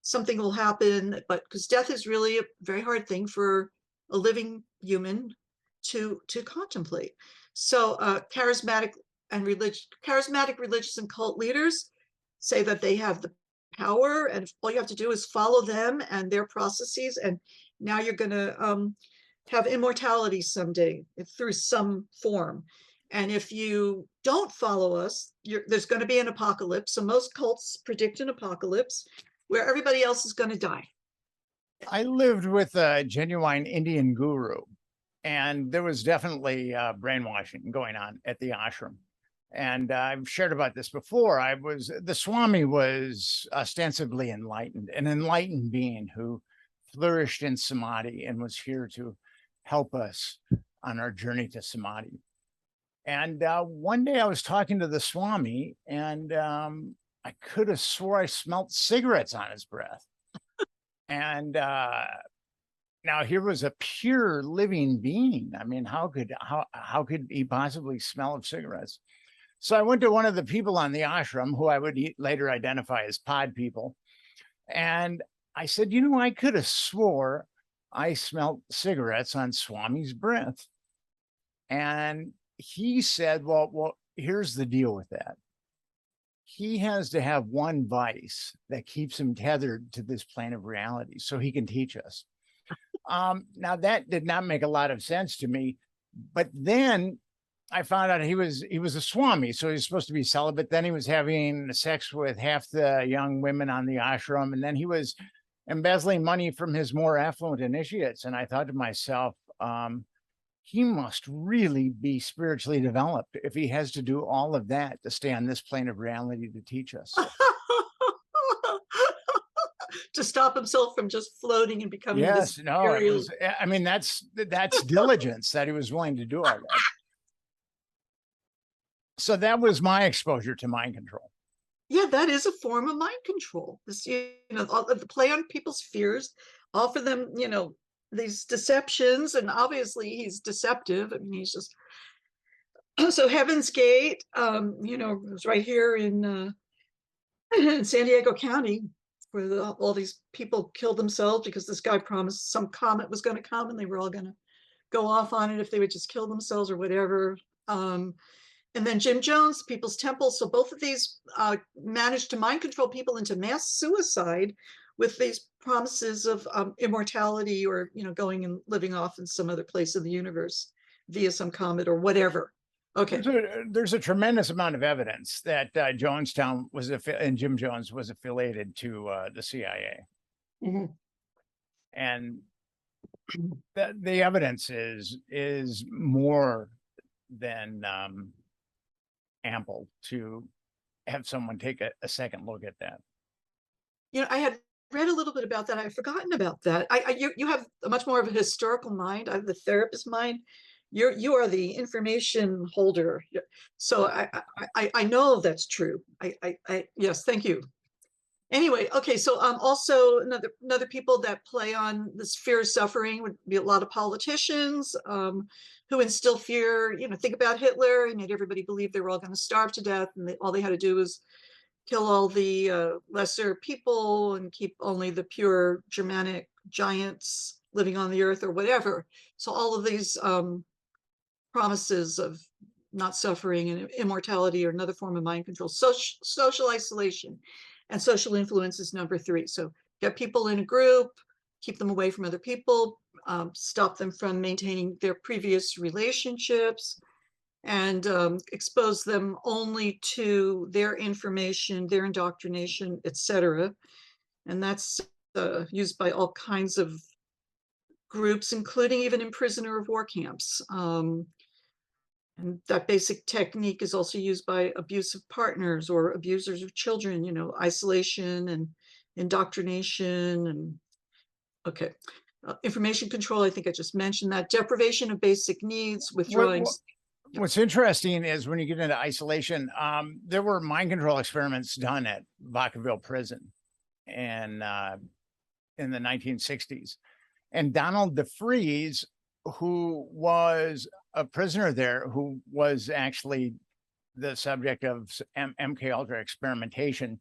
something will happen, but because death is really a very hard thing for a living human to contemplate. So charismatic religious and cult leaders say that they have the power, and all you have to do is follow them and their processes, and now you're going to have immortality someday through some form. And if you don't follow us, there's going to be an apocalypse. So most cults predict an apocalypse where everybody else is going to die. I lived with a genuine Indian guru, and there was definitely brainwashing going on at the ashram. And I've shared about this before. The Swami was ostensibly enlightened, an enlightened being who flourished in samadhi and was here to help us on our journey to samadhi. And one day I was talking to the Swami, and I could have swore I smelt cigarettes on his breath. And now here was a pure living being. I mean, how could he possibly smell of cigarettes? So I went to one of the people on the ashram, who I would later identify as pod people, and I said, you know, I could have swore I smelled cigarettes on Swami's breath. And he said, well, here's the deal with that. He has to have one vice that keeps him tethered to this plane of reality so he can teach us. Now, that did not make a lot of sense to me, but then I found out he was a Swami, so he's supposed to be celibate. Then he was having sex with half the young women on the ashram, and then he was embezzling money from his more affluent initiates. And I thought to myself, he must really be spiritually developed if he has to do all of that to stay on this plane of reality to teach us. To stop himself from just floating and becoming yes, no, it was, I mean, that's diligence that he was willing to do all that. So that was my exposure to mind control. Yeah, that is a form of mind control. This, you know, the play on people's fears, offer them, you know, these deceptions, and obviously he's deceptive. I mean, he's just so Heaven's Gate, you know, it was right here in San Diego County, where all these people killed themselves because this guy promised some comet was going to come and they were all going to go off on it if they would just kill themselves or whatever. And then Jim Jones, People's Temple. So both of these managed to mind control people into mass suicide with these promises of immortality, or, you know, going and living off in some other place in the universe via some comet or whatever. Okay. There's a tremendous amount of evidence that Jonestown was and Jim Jones was affiliated to the CIA. Mm-hmm. And the evidence is more than ample to have someone take a second look at that. You know, I had read a little bit about that. I've forgotten about that. You have a much more of a historical mind. I have the therapist mind. You are the information holder. So I know that's true. Yes, thank you. Anyway, okay, so also another people that play on this fear of suffering would be a lot of politicians who instill fear. You know, think about Hitler. He made everybody believe they were all going to starve to death, and all they had to do was kill all the lesser people and keep only the pure Germanic giants living on the earth or whatever. So all of these promises of not suffering and immortality are another form of mind control. Social isolation and social influence is number 3. So get people in a group, keep them away from other people, stop them from maintaining their previous relationships, and expose them only to their information, their indoctrination, etc. And that's used by all kinds of groups, including even in prisoner of war camps. And that basic technique is also used by abusive partners or abusers of children, you know, isolation and indoctrination. And okay, information control, I think I just mentioned that. Deprivation of basic needs, withdrawing. What's interesting is when you get into isolation, there were mind control experiments done at Vacaville Prison in the 1960s. And Donald DeFreeze, who was a prisoner there, who was actually the subject of MK Ultra experimentation,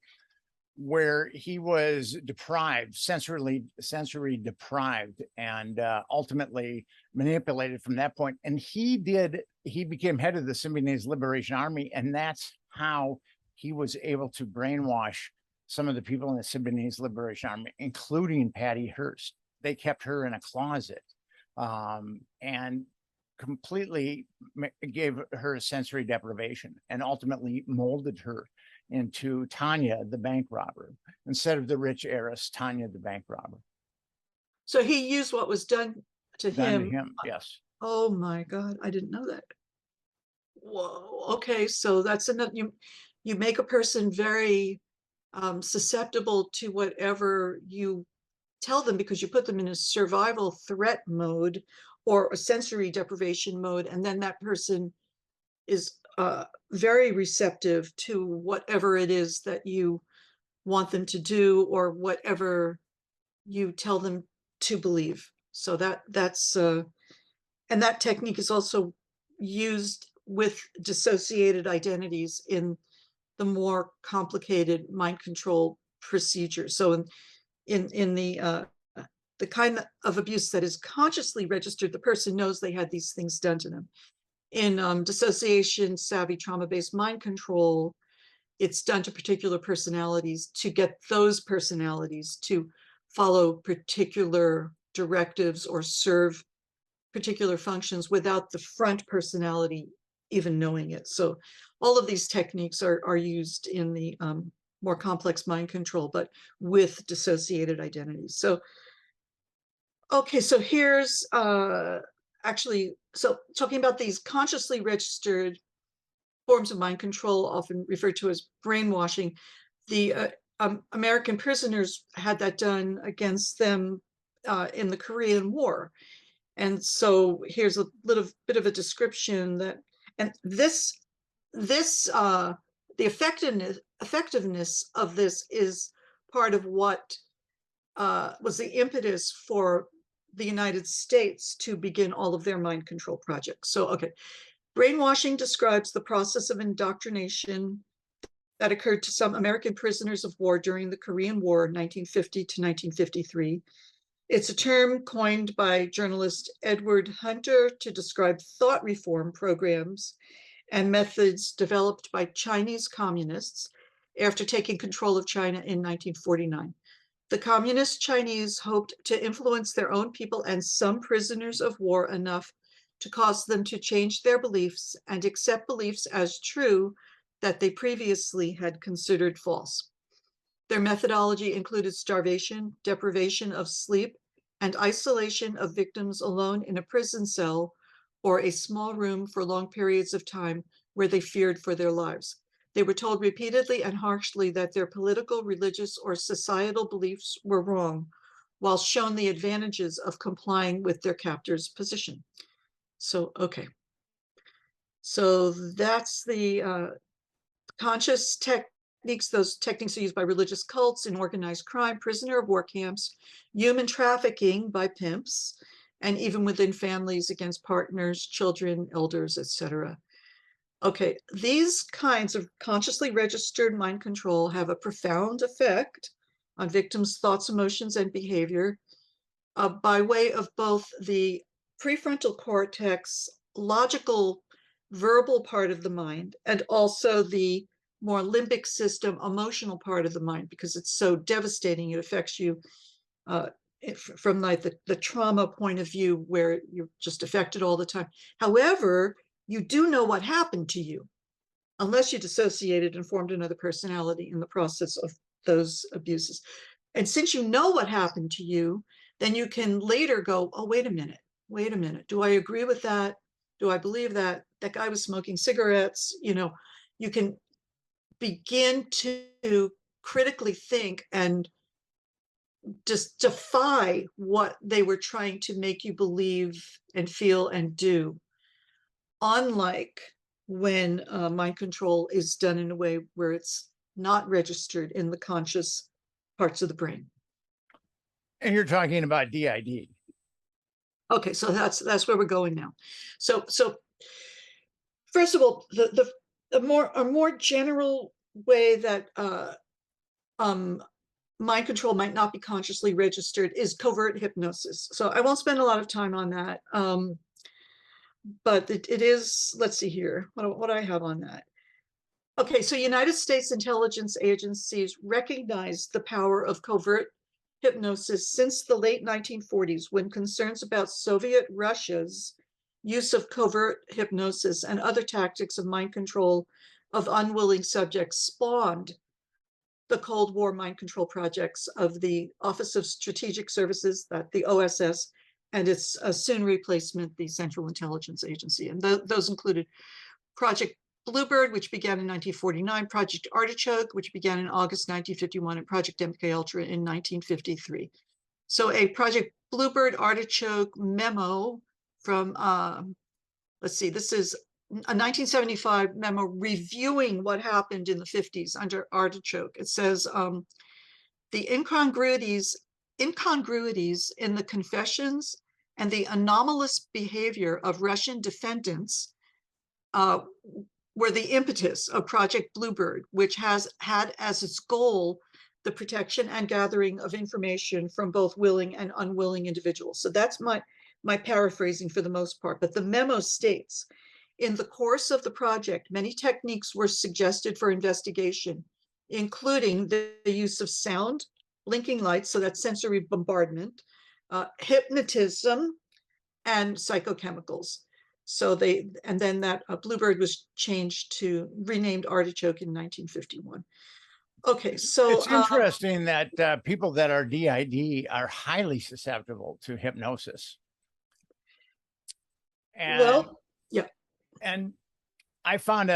where he was deprived, sensory deprived, and ultimately manipulated from that point. And he became head of the Symbionese Liberation Army, and that's how he was able to brainwash some of the people in the Symbionese Liberation Army, including Patty Hearst. They kept her in a closet and completely gave her sensory deprivation, and ultimately molded her into Tanya, the bank robber, instead of the rich heiress, Tanya, the bank robber. So he used what was done to him. Yes. Oh my God, I didn't know that. Whoa, okay, so that's enough. You make a person very susceptible to whatever you tell them, because you put them in a survival threat mode or a sensory deprivation mode, and then that person is very receptive to whatever it is that you want them to do or whatever you tell them to believe. So that's and that technique is also used with dissociated identities in the more complicated mind control procedure. So in the kind of abuse that is consciously registered, the person knows they had these things done to them. In dissociation, savvy, trauma-based mind control, it's done to particular personalities to get those personalities to follow particular directives or serve particular functions without the front personality even knowing it. So all of these techniques are used in the more complex mind control, but with dissociated identities. So, okay, so here's actually, so talking about these consciously registered forms of mind control, often referred to as brainwashing. The American prisoners had that done against them in the Korean War. And so here's a little bit of a description that, and the effectiveness of this is part of what was the impetus for the United States to begin all of their mind control projects. So, okay, brainwashing describes the process of indoctrination that occurred to some American prisoners of war during the Korean War, 1950 to 1953. It's a term coined by journalist Edward Hunter to describe thought reform programs and methods developed by Chinese communists after taking control of China in 1949. The communist Chinese hoped to influence their own people and some prisoners of war enough to cause them to change their beliefs and accept beliefs as true that they previously had considered false. Their methodology included starvation, deprivation of sleep, and isolation of victims alone in a prison cell or a small room for long periods of time where they feared for their lives. They were told repeatedly and harshly that their political, religious, or societal beliefs were wrong, while shown the advantages of complying with their captor's position. So, okay. So that's the conscious techniques. Those techniques are used by religious cults in organized crime, prisoner of war camps, human trafficking by pimps, and even within families against partners, children, elders, etc. Okay, these kinds of consciously registered mind control have a profound effect on victims' thoughts, emotions, and behavior by way of both the prefrontal cortex, logical, verbal part of the mind, and also the more limbic system, emotional part of the mind, because it's so devastating. It affects you from like the trauma point of view, where you're just affected all the time. However, you do know what happened to you, unless you dissociated and formed another personality in the process of those abuses. And since you know what happened to you, then you can later go, oh, wait a minute. Do I agree with that? Do I believe that? That guy was smoking cigarettes. You know, you can begin to critically think and just defy what they were trying to make you believe and feel and do. Unlike when mind control is done in a way where it's not registered in the conscious parts of the brain. And you're talking about DID. Okay, so that's where we're going now. So first of all, a more general way that mind control might not be consciously registered is covert hypnosis. So I won't spend a lot of time on that. But it is, let's see here, what do I have on that? Okay, so United States intelligence agencies recognized the power of covert hypnosis since the late 1940s, when concerns about Soviet Russia's use of covert hypnosis and other tactics of mind control of unwilling subjects spawned the Cold War mind control projects of the Office of Strategic Services, that the OSS, and its soon replacement, the Central Intelligence Agency. And those included Project Bluebird, which began in 1949, Project Artichoke, which began in August 1951, and Project MK Ultra in 1953. So a Project Bluebird Artichoke memo from, let's see, this is a 1975 memo reviewing what happened in the 50s under Artichoke. It says, the incongruities in the confessions and the anomalous behavior of Russian defendants were the impetus of Project Bluebird, which has had as its goal the protection and gathering of information from both willing and unwilling individuals. So that's my paraphrasing for the most part. But the memo states, in the course of the project, many techniques were suggested for investigation, including the use of sound, blinking lights, so that's sensory bombardment, hypnotism, and psychochemicals. So and then that Bluebird was renamed Artichoke in 1951. Okay, so it's interesting that people that are DID are highly susceptible to hypnosis. And, well, yeah. And I found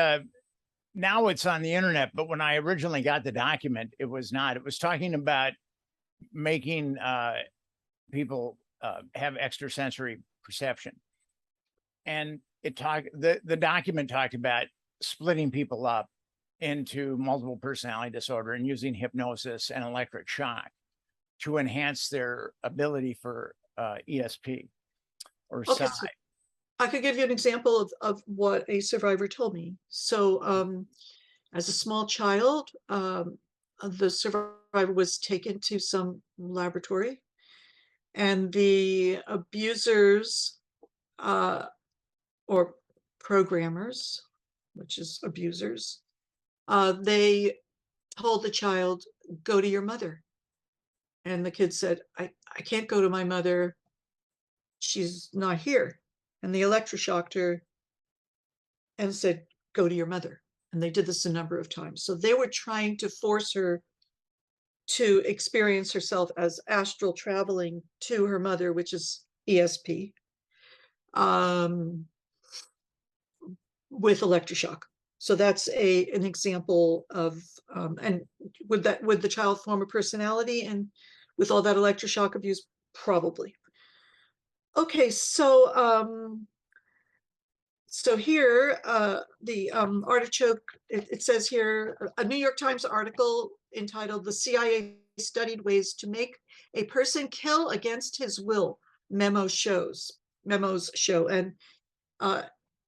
now it's on the internet, but when I originally got the document, it was not. It was talking about making people have extrasensory perception. And the document talked about splitting people up into multiple personality disorder and using hypnosis and electric shock to enhance their ability for ESP or Okay, psi. so I could give you an example of what a survivor told me. So as a small child, the survivor was taken to some laboratory, and the abusers or programmers, which is abusers, they told the child, go to your mother. And the kid said, I can't go to my mother. She's not here. And they electroshocked her and said, go to your mother. And they did this a number of times. So they were trying to force her to experience herself as astral traveling to her mother, which is ESP, with electroshock. So that's an example of, and would the child form a personality and with all that electroshock abuse? Probably. Okay, so so here, the Artichoke, it says here, a New York Times article entitled "The CIA Studied Ways to Make a Person Kill Against His Will," memos show. And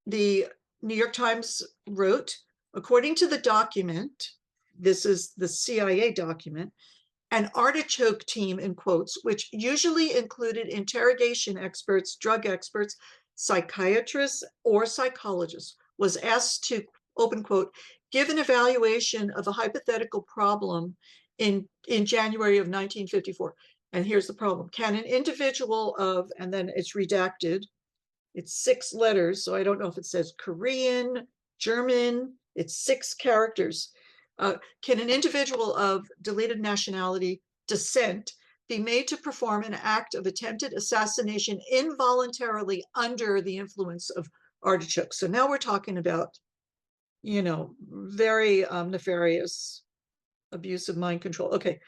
the New York Times wrote, according to the document, this is the CIA document, an Artichoke team, in quotes, which usually included interrogation experts, drug experts, psychiatrists, or psychologists, was asked to, open quote, give an evaluation of a hypothetical problem in January of 1954. And here's the problem. Can an individual of, and then it's redacted, it's 6 letters, so I don't know if it says Korean, German, it's 6 characters. Can an individual of deleted nationality, descent, be made to perform an act of attempted assassination involuntarily under the influence of Artichoke? So now we're talking about, very nefarious abuse of mind control. Okay.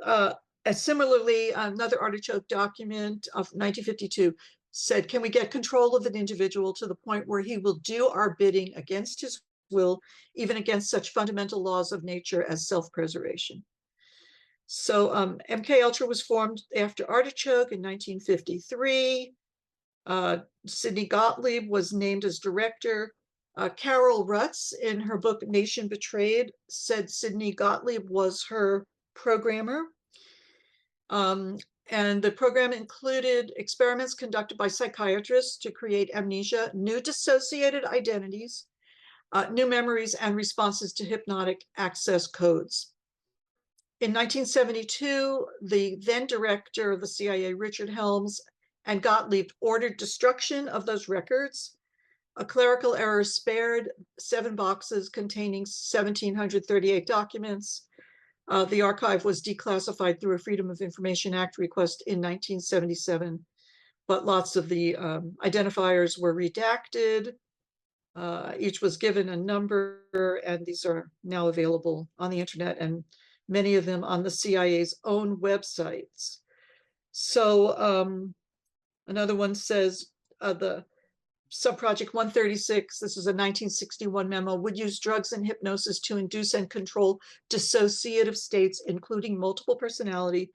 And similarly, another Artichoke document of 1952 said, can we get control of an individual to the point where he will do our bidding against his will, even against such fundamental laws of nature as self-preservation? So MK Ultra was formed after Artichoke in 1953. Sidney Gottlieb was named as director. Carol Rutz, in her book Nation Betrayed, said Sidney Gottlieb was her programmer. And the program included experiments conducted by psychiatrists to create amnesia, new dissociated identities, new memories, and responses to hypnotic access codes. In 1972, the then director of the CIA, Richard Helms, and Gottlieb ordered destruction of those records. A clerical error spared 7 boxes containing 1,738 documents. The archive was declassified through a Freedom of Information Act request in 1977, but lots of the identifiers were redacted. Each was given a number, and these are now available on the internet, and many of them on the CIA's own websites. So another one says the subproject 136, this is a 1961 memo, would use drugs and hypnosis to induce and control dissociative states, including multiple personality,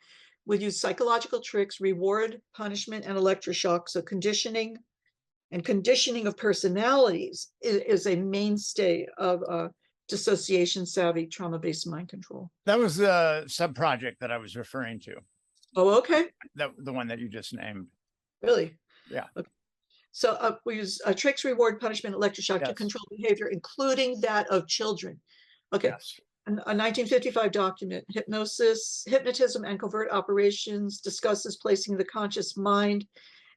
would use psychological tricks, reward, punishment, and electroshock. So conditioning of personalities is a mainstay of dissociation savvy trauma-based mind control. That was the sub-project that I was referring to. Oh, okay. The one that you just named. Really? Yeah. Okay. So we use tricks, reward, punishment, electroshock to Yes. control behavior, including that of children. Okay. Yes. A 1955 document, Hypnotism and Covert Operations, discusses placing the conscious mind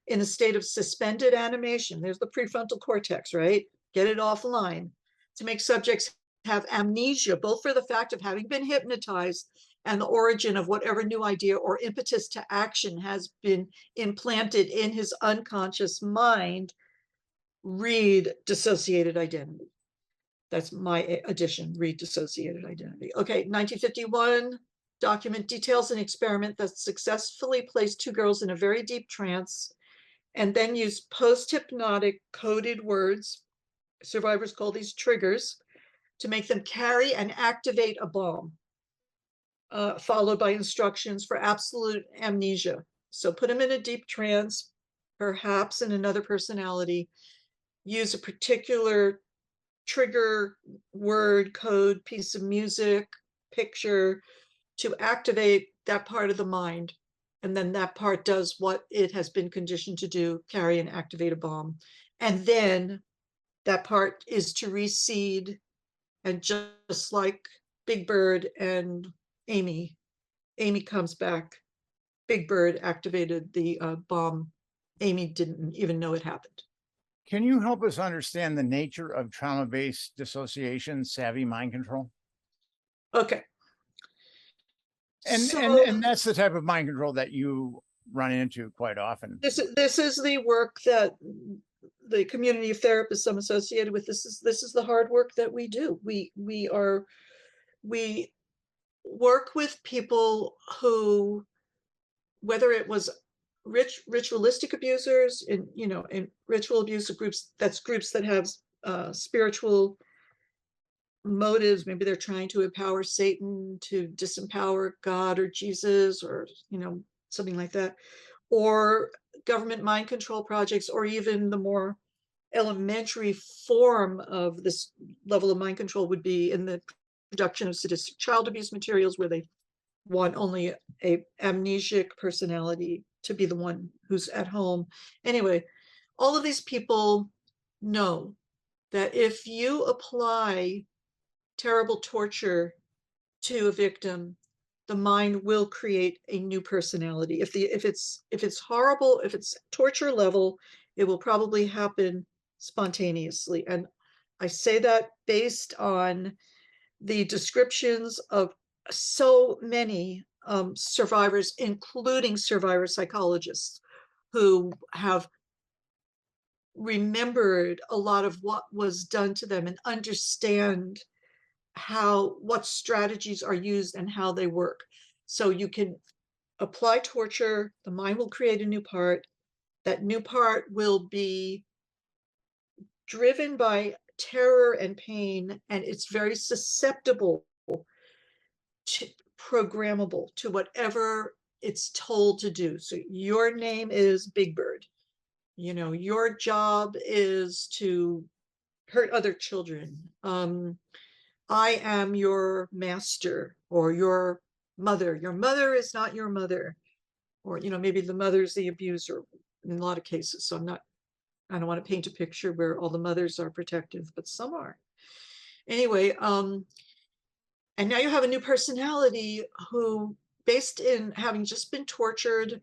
in a state of suspended animation. There's the prefrontal cortex, right? Get it offline to make subjects have amnesia, both for the fact of having been hypnotized and the origin of whatever new idea or impetus to action has been implanted in his unconscious mind. Read Dissociated Identity. That's my addition, read Dissociated Identity. Okay, 1951 document details an experiment that successfully placed two girls in a very deep trance and then used post-hypnotic coded words, survivors call these triggers, to make them carry and activate a bomb, followed by instructions for absolute amnesia. So put them in a deep trance, perhaps in another personality, use a particular trigger, word, code, piece of music, picture to activate that part of the mind. And then that part does what it has been conditioned to do, carry and activate a bomb. And then that part is to reseed, and just like Big Bird and Amy comes back. Big Bird activated the bomb. Amy didn't even know it happened. Can you help us understand the nature of trauma-based dissociation, savvy mind control? Okay. And that's the type of mind control that you run into quite often. This is the work that the community of therapists I'm associated with. This is the hard work that we do. We work with people who, whether it was ritualistic abusers in ritual abuse groups, that's groups that have spiritual motives. Maybe they're trying to empower Satan to disempower God or Jesus, or something like that, or government mind control projects, or even the more elementary form of this level of mind control would be in the production of sadistic child abuse materials, where they want only a amnesic personality to be the one who's at home. Anyway, all of these people know that if you apply terrible torture to a victim, the mind will create a new personality. If it's horrible, if it's torture level, it will probably happen spontaneously. And I say that based on the descriptions of so many survivors, including survivor psychologists, who have remembered a lot of what was done to them and understand what strategies are used and how they work. So you can apply torture, the mind will create a new part. That new part will be driven by terror and pain, and it's very susceptible to programmable to whatever it's told to do. So your name is Big Bird. Your job is to hurt other children. I am your master, or your mother. Your mother is not your mother. Or, maybe the mother's the abuser in a lot of cases. So I don't want to paint a picture where all the mothers are protective, but some are. Anyway, and now you have a new personality who, based in having just been tortured,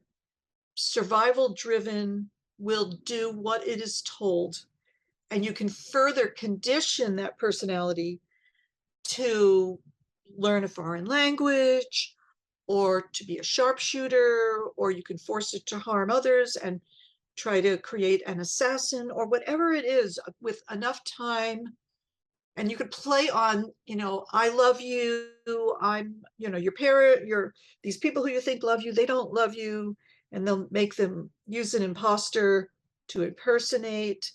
survival driven, will do what it is told. And you can further condition that personality to learn a foreign language, or to be a sharpshooter, or you can force it to harm others. And try to create an assassin or whatever it is with enough time. And you could play on, I love you, I'm, your parent, these people who you think love you, they don't love you. And they'll make them use an imposter to impersonate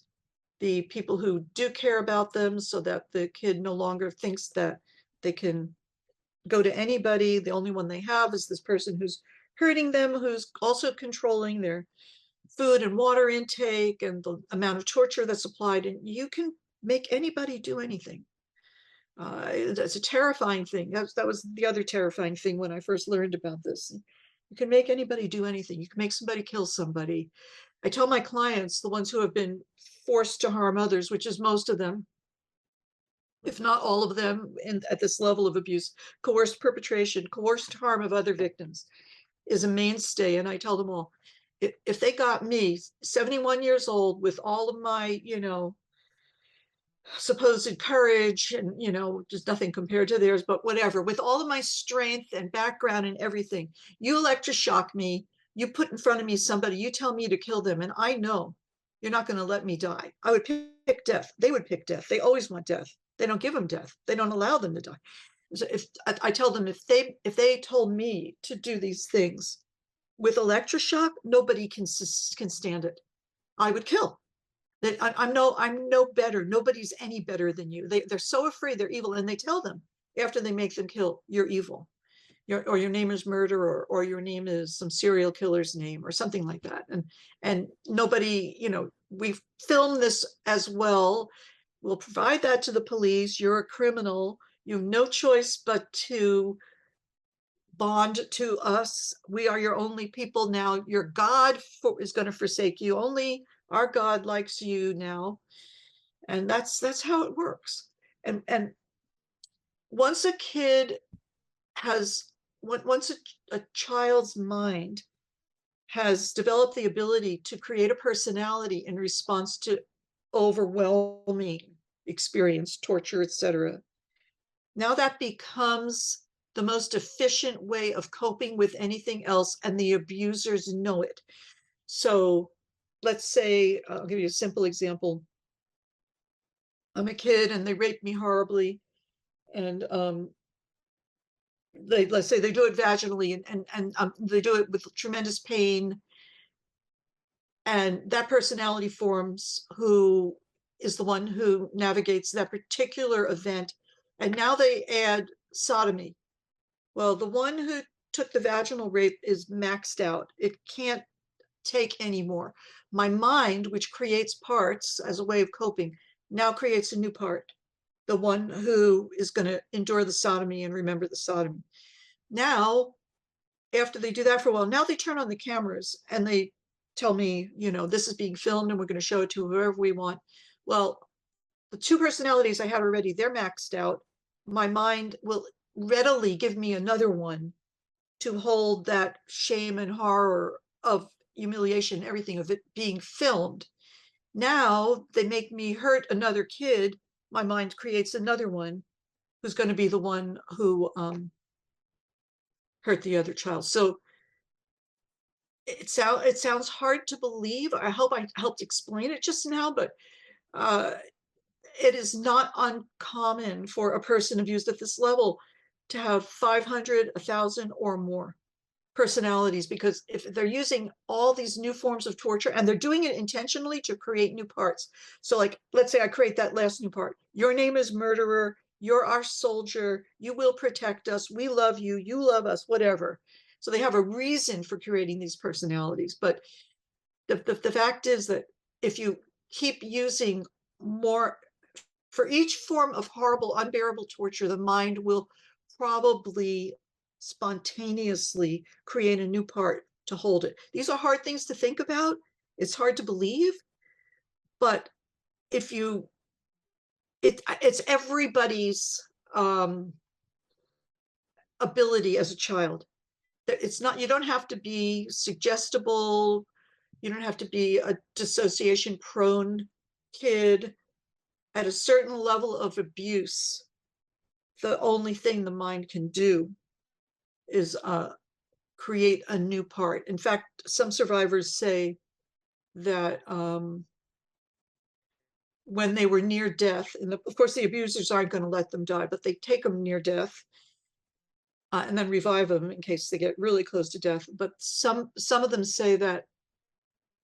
the people who do care about them, so that the kid no longer thinks that they can go to anybody. The only one they have is this person who's hurting them, who's also controlling their food and water intake and the amount of torture that's applied. And you can make anybody do anything. It's a terrifying thing. That was the other terrifying thing when I first learned about this. You can make anybody do anything. You can make somebody kill somebody. I tell my clients, the ones who have been forced to harm others, which is most of them, if not all of them, at this level of abuse, coerced perpetration, coerced harm of other victims is a mainstay. And I tell them all, if they got me, 71 years old, with all of my, supposed courage and, just nothing compared to theirs, but whatever, with all of my strength and background and everything, you electroshock me, you put in front of me somebody, you tell me to kill them, and I know you're not going to let me die. I would pick death. They would pick death. They always want death. They don't give them death. They don't allow them to die. So if I tell them, if they told me to do these things with electroshock, nobody can stand it. I would kill. That I'm no better. Nobody's any better than you. They're so afraid they're evil, and they tell them after they make them kill, you're evil. Or your name is murder, or your name is some serial killer's name, or something like that. And nobody, we film this as well. We'll provide that to the police. You're a criminal. You have no choice but to bond to us. We are your only people now. Your God is going to forsake you. Only our God likes you now. And that's how it works. And once a kid has, once a child's mind has developed the ability to create a personality in response to overwhelming experience, torture, etc., now that becomes the most efficient way of coping with anything else, and the abusers know it. So let's say, I'll give you a simple example. I'm a kid and they raped me horribly, and let's say they do it vaginally, and they do it with tremendous pain, and that personality forms who is the one who navigates that particular event. And now they add sodomy. Well, the one who took the vaginal rape is maxed out. It can't take anymore. My mind, which creates parts as a way of coping, now creates a new part. The one who is going to endure the sodomy and remember the sodomy. Now, after they do that for a while, now they turn on the cameras and they tell me, this is being filmed and we're going to show it to whoever we want. Well, the two personalities I had already, they're maxed out. My mind will readily give me another one to hold that shame and horror of humiliation, everything of it being filmed. Now they make me hurt another kid. My mind creates another one who's going to be the one who hurt the other child. So it sounds hard to believe. I hope I helped explain it just now, but it is not uncommon for a person abused at this level to have 500, 1,000 or more personalities, because if they're using all these new forms of torture and they're doing it intentionally to create new parts. So like, let's say I create that last new part. Your name is murderer. You're our soldier. You will protect us. We love you. You love us, whatever. So they have a reason for creating these personalities. But the fact is that if you keep using more, for each form of horrible, unbearable torture, the mind will probably spontaneously create a new part to hold it. These are hard things to think about. It's hard to believe, but if you, it's everybody's ability as a child. It's not, you don't have to be suggestible. You don't have to be a dissociation prone kid. At a certain level of abuse, the only thing the mind can do is create a new part. In fact, some survivors say that when they were near death, and of course the abusers aren't going to let them die, but they take them near death and then revive them in case they get really close to death. But some of them say that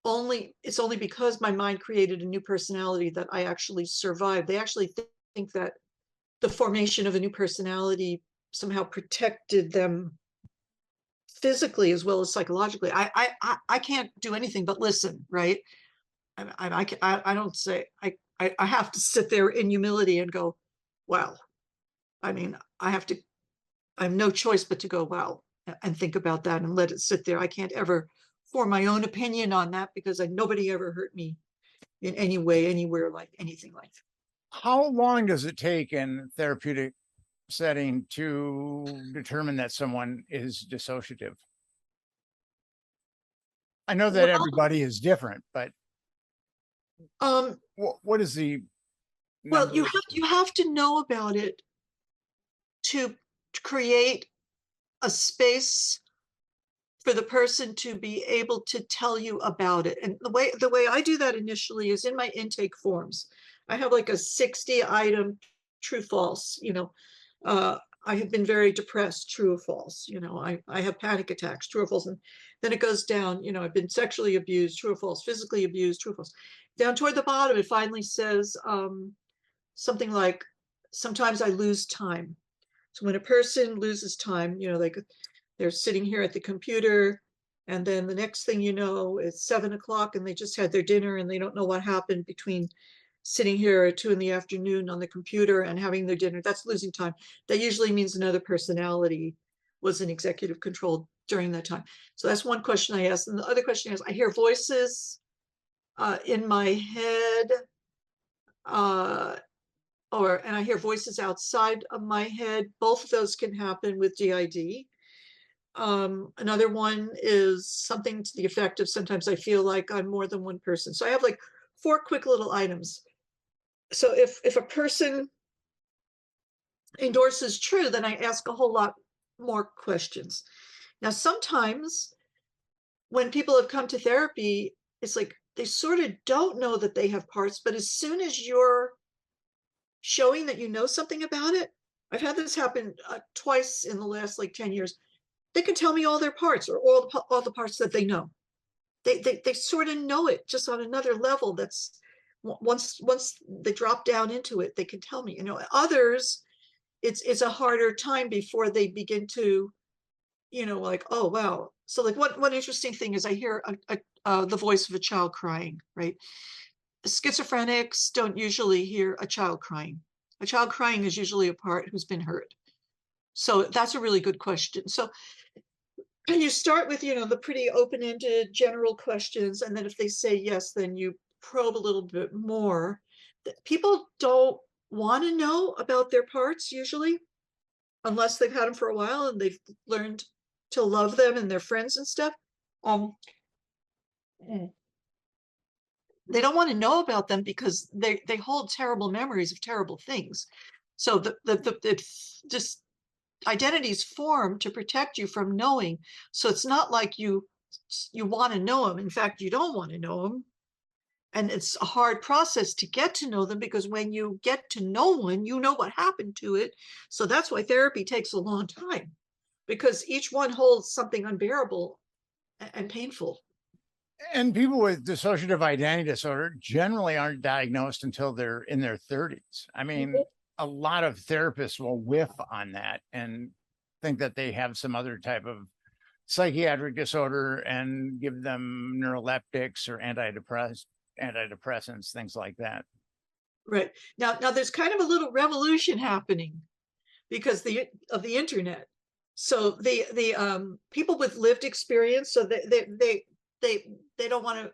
it's only because my mind created a new personality that I actually survived. They actually think that the formation of a new personality somehow protected them physically as well as psychologically. I can't do anything but listen, right? I don't say, I have to sit there in humility and go, wow. I mean, I have no choice but to go, wow, and think about that and let it sit there. I can't ever form my own opinion on that because nobody ever hurt me in any way, anywhere, like anything like that. How long does it take in therapeutic setting to determine that someone is dissociative? I know that Well, everybody is different, but um, what is the well, number? you have to know about it to create a space for the person to be able to tell you about it. And the way I do that initially is in my intake forms. I have like a 60-item true false, I have been very depressed, true or false, I have panic attacks, true or false. And then it goes down, I've been sexually abused, true or false, physically abused, true or false. Down toward the bottom, it finally says something like, sometimes I lose time. So when a person loses time, like they're sitting here at the computer, and then the next thing you know, it's 7 o'clock and they just had their dinner and they don't know what happened between sitting here at 2 p.m. on the computer and having their dinner. That's losing time. That usually means another personality was in executive control during that time. So that's one question I asked. And the other question is, I hear voices in my head, and I hear voices outside of my head. Both of those can happen with DID. Another one is something to the effect of, sometimes I feel like I'm more than one person. So I have like 4 quick little items. So if a person endorses true, then I ask a whole lot more questions. Now, sometimes when people have come to therapy, it's like they sort of don't know that they have parts, but as soon as you're showing that you know something about it, I've had this happen twice in the last like 10 years. They can tell me all their parts, or all the parts that they know. They sort of know it just on another level. That's once they drop down into it, they can tell me. Others, it's a harder time before they begin to, like, oh wow. So like one interesting thing is I hear the voice of a child crying, right? Schizophrenics don't usually hear a child crying. A child crying is usually a part who's been hurt. So that's a really good question. So and you start with, the pretty open-ended general questions. And then if they say yes, then you probe a little bit more. People don't want to know about their parts usually, unless they've had them for a while and they've learned to love them and their friends and stuff. They don't want to know about them because they hold terrible memories of terrible things. So just identities form to protect you from knowing. So it's not like you want to know them. In fact, you don't want to know them. And it's a hard process to get to know them, because when you get to know one, you know what happened to it. So that's why therapy takes a long time, because each one holds something unbearable and painful. And people with dissociative identity disorder generally aren't diagnosed until they're in their 30s. I mean, a lot of therapists will whiff on that and think that they have some other type of psychiatric disorder and give them neuroleptics or antidepressants, things like that. Right. Now there's kind of a little revolution happening because of the internet. So the people with lived experience, so they don't want to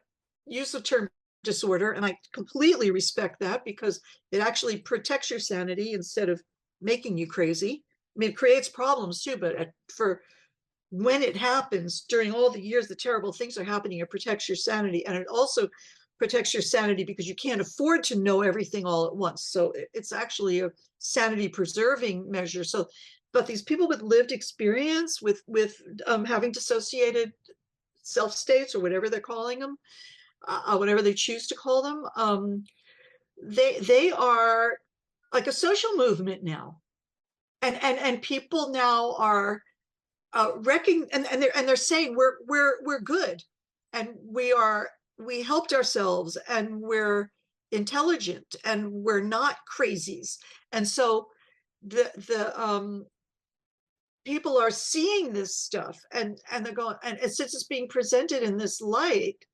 use the term disorder, and I completely respect that, because it actually protects your sanity instead of making you crazy. I mean, it creates problems too, but for when it happens, during all the years the terrible things are happening, it protects your sanity. And it also protects your sanity because you can't afford to know everything all at once. So it's actually a sanity preserving measure. So, but these people with lived experience with having dissociated self states, or whatever they're calling them, whatever they choose to call them. They are like a social movement now, and people now are and they're saying we're good, and we helped ourselves, and we're intelligent, and we're not crazies. And so the people are seeing this stuff, and they're going, and since it's being presented in this light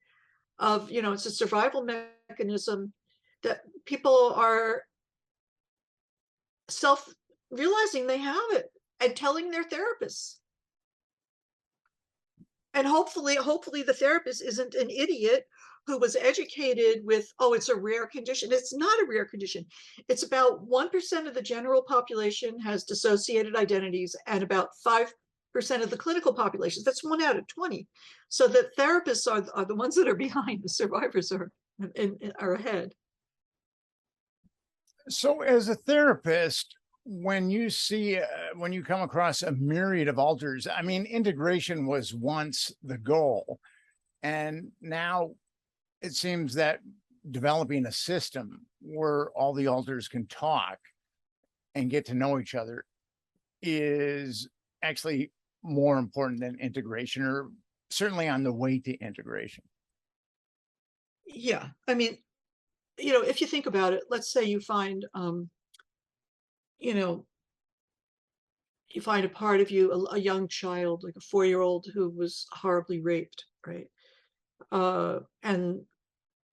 of, it's a survival mechanism, that people are self realizing they have it and telling their therapists. And hopefully the therapist isn't an idiot who was educated with, oh, it's a rare condition. It's not a rare condition. It's about 1% of the general population has dissociated identities, and about 5% of the clinical population. That's 1 out of 20. So the therapists are the ones that are behind. The survivors are ahead. So as a therapist, when you come across a myriad of alters, I mean, integration was once the goal, and now it seems that developing a system where all the alters can talk and get to know each other is actually more important than integration, or certainly on the way to integration. Yeah, I mean, if you think about it, let's say you find you find a part of you, a young child, like a 4-year-old who was horribly raped, right? And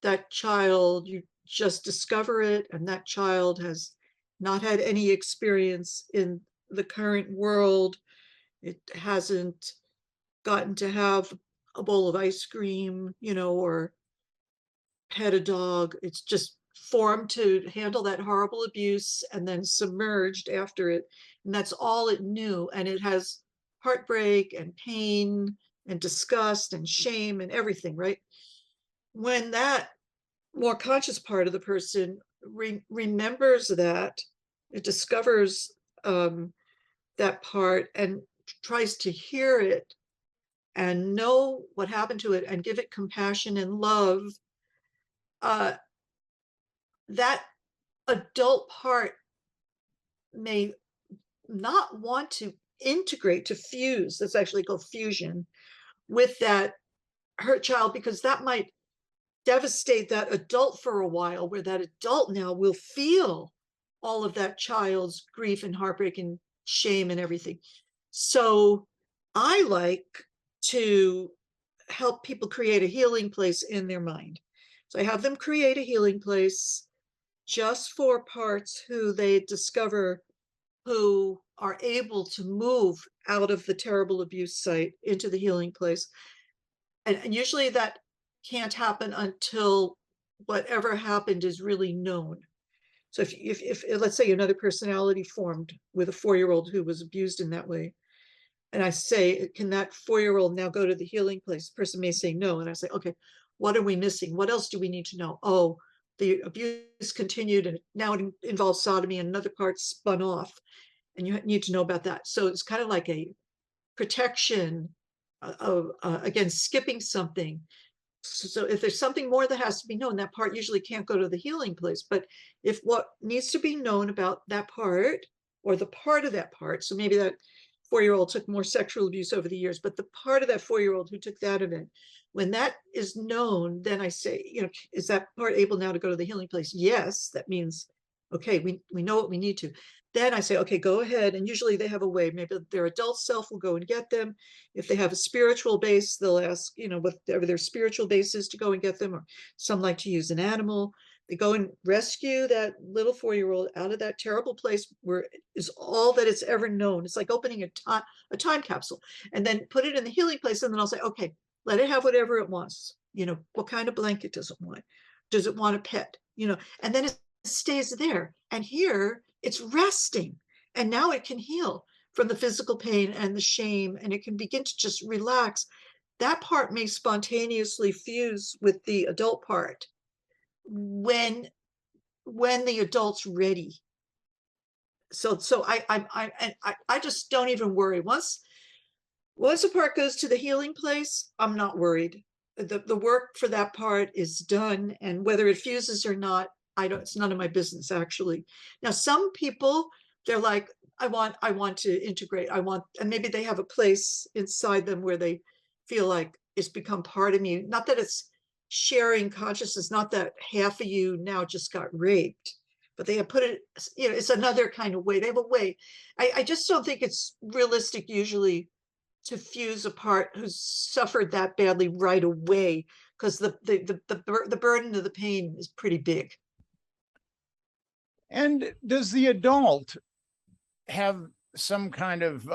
that child, you just discover it, and that child has not had any experience in the current world. It hasn't gotten to have a bowl of ice cream, or pet a dog. It's just formed to handle that horrible abuse and then submerged after it. And that's all it knew. And it has heartbreak and pain and disgust and shame and everything, right? When that more conscious part of the person remembers that, it discovers that part and tries to hear it and know what happened to it and give it compassion and love, that adult part may not want to integrate, to fuse, that's actually called fusion, with that hurt child, because that might devastate that adult for a while, where that adult now will feel all of that child's grief and heartbreak and shame and everything. So I like to help people create a healing place in their mind. So I have them create a healing place just for parts who they discover who are able to move out of the terrible abuse site into the healing place. And usually that can't happen until whatever happened is really known. So if let's say another personality formed with a 4-year-old who was abused in that way, and I say, can that 4-year-old now go to the healing place? The person may say no. And I say, okay, what are we missing? What else do we need to know? Oh, the abuse continued, and now it involves sodomy, and another part spun off, and you need to know about that. So it's kind of like a protection of against skipping something. So if there's something more that has to be known, that part usually can't go to the healing place. But if what needs to be known about that part, or the part of that part, so maybe that 4-year-old took more sexual abuse over the years, but the part of that 4-year-old who took that event, when that is known, then I say, is that part able now to go to the healing place? Yes, that means, okay, we know what we need to. Then I say, okay, go ahead. And usually they have a way, maybe their adult self will go and get them. If they have a spiritual base, they'll ask, whatever their spiritual base is, to go and get them, or some like to use an animal. They go and rescue that little 4-year-old out of that terrible place where is all that it's ever known. It's like opening a time capsule, and then put it in the healing place. And then I'll say, okay, let it have whatever it wants. What kind of blanket does it want? Does it want a pet? And then it stays there. And here it's resting. And now it can heal from the physical pain and the shame, and it can begin to just relax. That part may spontaneously fuse with the adult part when the adult's ready. So I just don't even worry. Once a part goes to the healing place, I'm not worried. the work for that part is done, and whether it fuses or not, it's none of my business, actually. Now, some people, they're like, I want to integrate, and maybe they have a place inside them where they feel like it's become part of me. Not that it's sharing consciousness, not that half of you now just got raped, but they have put it, it's another kind of way. They have a way. I just don't think it's realistic usually to fuse a part who's suffered that badly right away, because the burden of the pain is pretty big. And does the adult have some kind of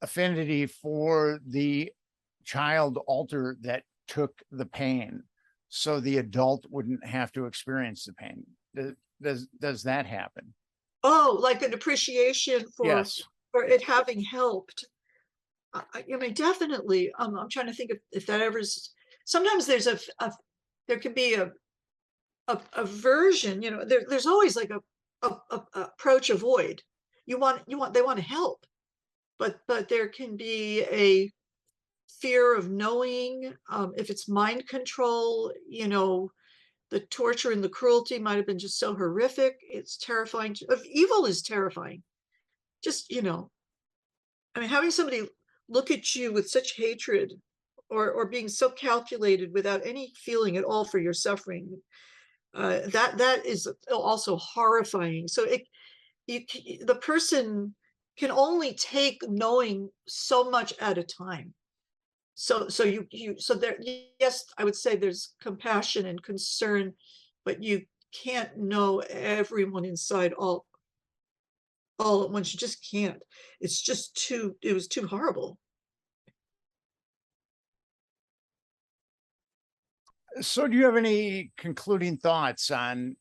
affinity for the child alter that took the pain, so the adult wouldn't have to experience the pain? Does that happen? Oh, like an appreciation for Yes. for it having helped. I mean, definitely. I'm trying to think if that ever is. Sometimes there's there can be a version. There's always like a approach avoid. They want to help, but there can be a fear of knowing. If it's mind control, the torture and the cruelty might have been just so horrific. It's terrifying. Evil is terrifying. Just, I mean, having somebody look at you with such hatred, or being so calculated without any feeling at all for your suffering, that is also horrifying. So the person can only take knowing so much at a time. So there, yes, I would say there's compassion and concern, but you can't know everyone inside all at once. You just can't. It was too horrible. So do you have any concluding thoughts on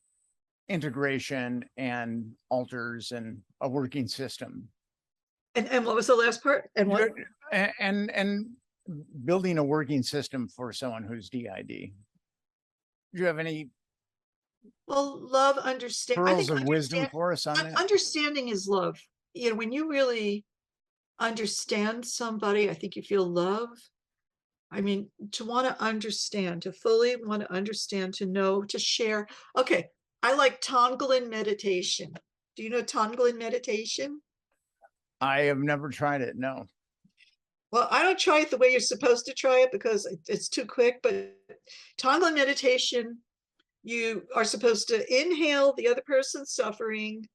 integration and alters and a working system? And what was the last part? And what? And building a working system for someone who's DID. Do you have any Well, love, understand. I pearls think of wisdom for us on that? understanding is love. When you really understand somebody, I think you feel love. I mean, to want to understand, to fully want to understand, to know, to share. Okay, I like Tonglen meditation. Do you know Tonglen meditation? I have never tried it, no. Well, I don't try it the way you're supposed to try it because it's too quick, but Tonglen meditation, you are supposed to inhale the other person's suffering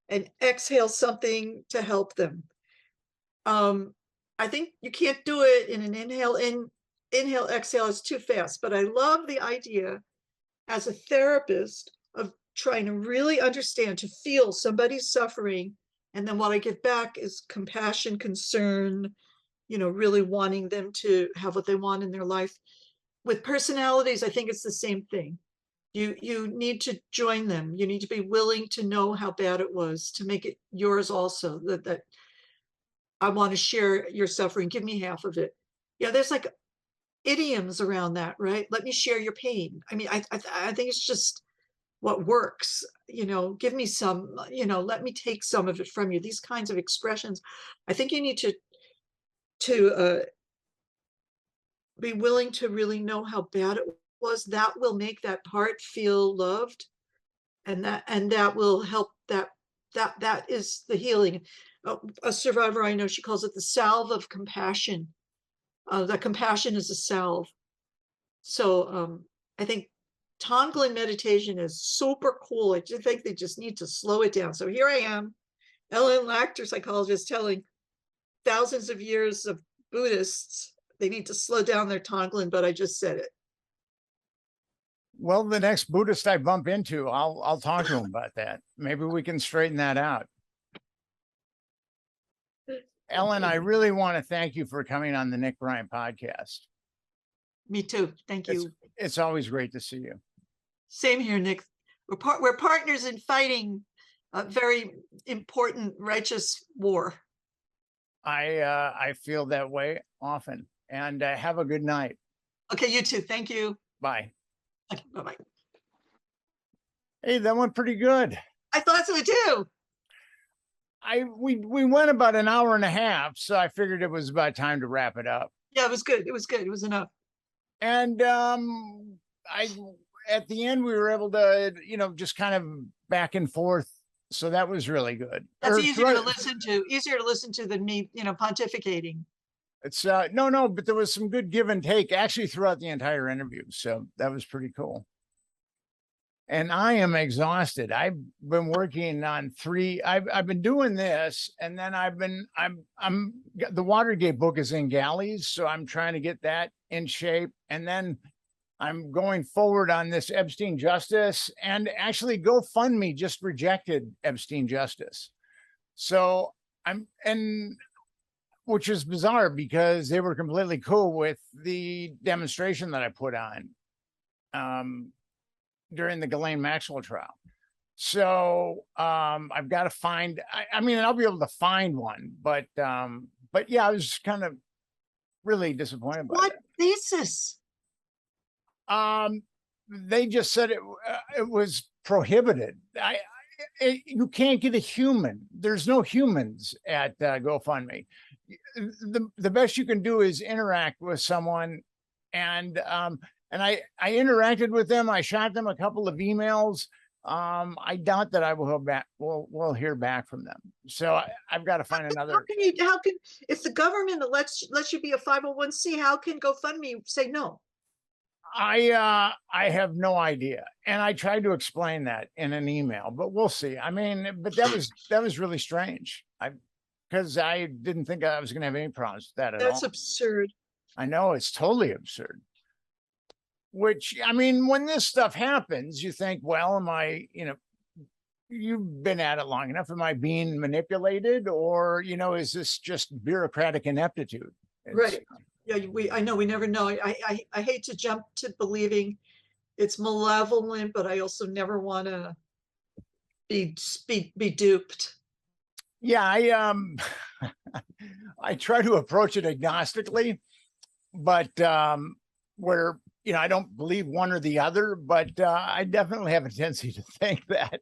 and exhale something to help them. I think you can't do it in an inhale, exhale is too fast, but I love the idea as a therapist of trying to really understand, to feel somebody's suffering. And then what I give back is compassion, concern, really wanting them to have what they want in their life. With personalities, I think it's the same thing. You need to join them. You need to be willing to know how bad it was, to make it yours also. That I want to share your suffering. Give me half of it. There's like idioms around that, right? Let me share your pain. I mean, I think it's just what works. Give me some. Let me take some of it from you. These kinds of expressions. I think you need to be willing to really know how bad it was. That will make that part feel loved, and that will help. That is the healing. A survivor I know, she calls it the salve of compassion. That compassion is a salve. So I think Tonglen meditation is super cool. I just think they just need to slow it down. So here I am, Ellen Lacter, psychologist, telling thousands of years of Buddhists they need to slow down their Tonglen, but I just said it. Well, the next Buddhist I bump into, I'll talk to him about that. Maybe we can straighten that out. Ellen, I really want to thank you for coming on the Nick Bryant podcast. Me too. Thank you. It's always great to see you. Same here, Nick. We're partners in fighting a very important righteous war. I feel that way often. And have a good night. Okay, you too. Thank you. Bye. Okay, bye-bye. Hey, that went pretty good. I thought so too. We went about an hour and a half, so I figured it was about time to wrap it up. Yeah, it was good. It was good. It was enough. And at the end, we were able to, just kind of back and forth. So that was really good. That's Or easier to throughout- listen to than me, pontificating. It's no, but there was some good give and take actually throughout the entire interview. So that was pretty cool. And I am exhausted. I've been working on I've been doing this, and then the Watergate book is in galleys, so I'm trying to get that in shape. And then I'm going forward on this Epstein Justice, and actually GoFundMe just rejected Epstein Justice. So which is bizarre because they were completely cool with the demonstration that I put on during the Ghislaine Maxwell trial. So I've got to find, I mean, I'll be able to find one, but yeah, I was kind of really disappointed by What that. thesis? They just said it was prohibited. You can't get a human. There's no humans at GoFundMe. The best you can do is interact with someone, and I interacted with them. I shot them a couple of emails. I doubt that I will hear back from them. So I've got to find another. How can if the government lets you be a 501c, how can GoFundMe say no? I have no idea, and I tried to explain that in an email, but we'll see. I mean, but that was really strange. Because I didn't think I was going to have any problems with that at all. That's absurd. I know, it's totally absurd. Which, I mean, when this stuff happens, you think, well, you've been at it long enough. Am I being manipulated, or, is this just bureaucratic ineptitude? Right. Yeah, I know, we never know. I hate to jump to believing it's malevolent, but I also never want to be duped. Yeah, I try to approach it agnostically, but where I don't believe one or the other, but I definitely have a tendency to think that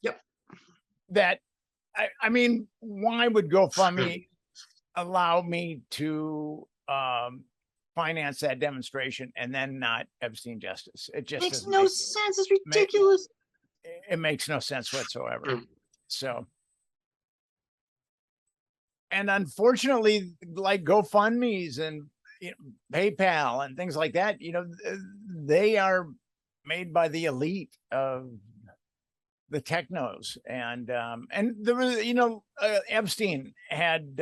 Yep. That I mean, why would GoFundMe allow me to finance that demonstration and then not Epstein Justice? It just Makes no sense. It's ridiculous. It makes no sense whatsoever. So. And unfortunately, like GoFundMe's and PayPal and things like that, they are made by the elite of the technos. And there was, Epstein had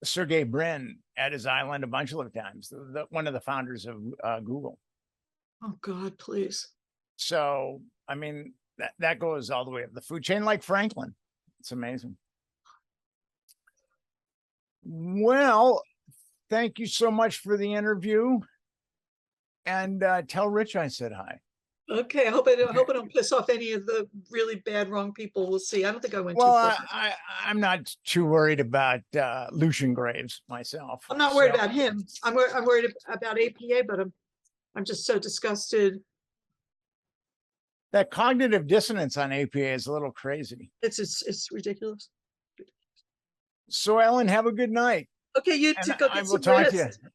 Sergey Brin at his island a bunch of times, one of the founders of Google. Oh God, please. So, I mean, that goes all the way up the food chain, like Franklin. It's amazing. Well, thank you so much for the interview, and tell Rich I said hi. Okay, I hope I don't piss off any of the really bad, wrong people. We'll see. I don't think I went too Well, far. I'm not too worried about Lucian Graves myself. I'm not worried about him. I'm worried about APA, but I'm just so disgusted. That cognitive dissonance on APA is a little crazy. It's ridiculous. So, Ellen, have a good night. Okay, you And to go I get will some talk to rest. you.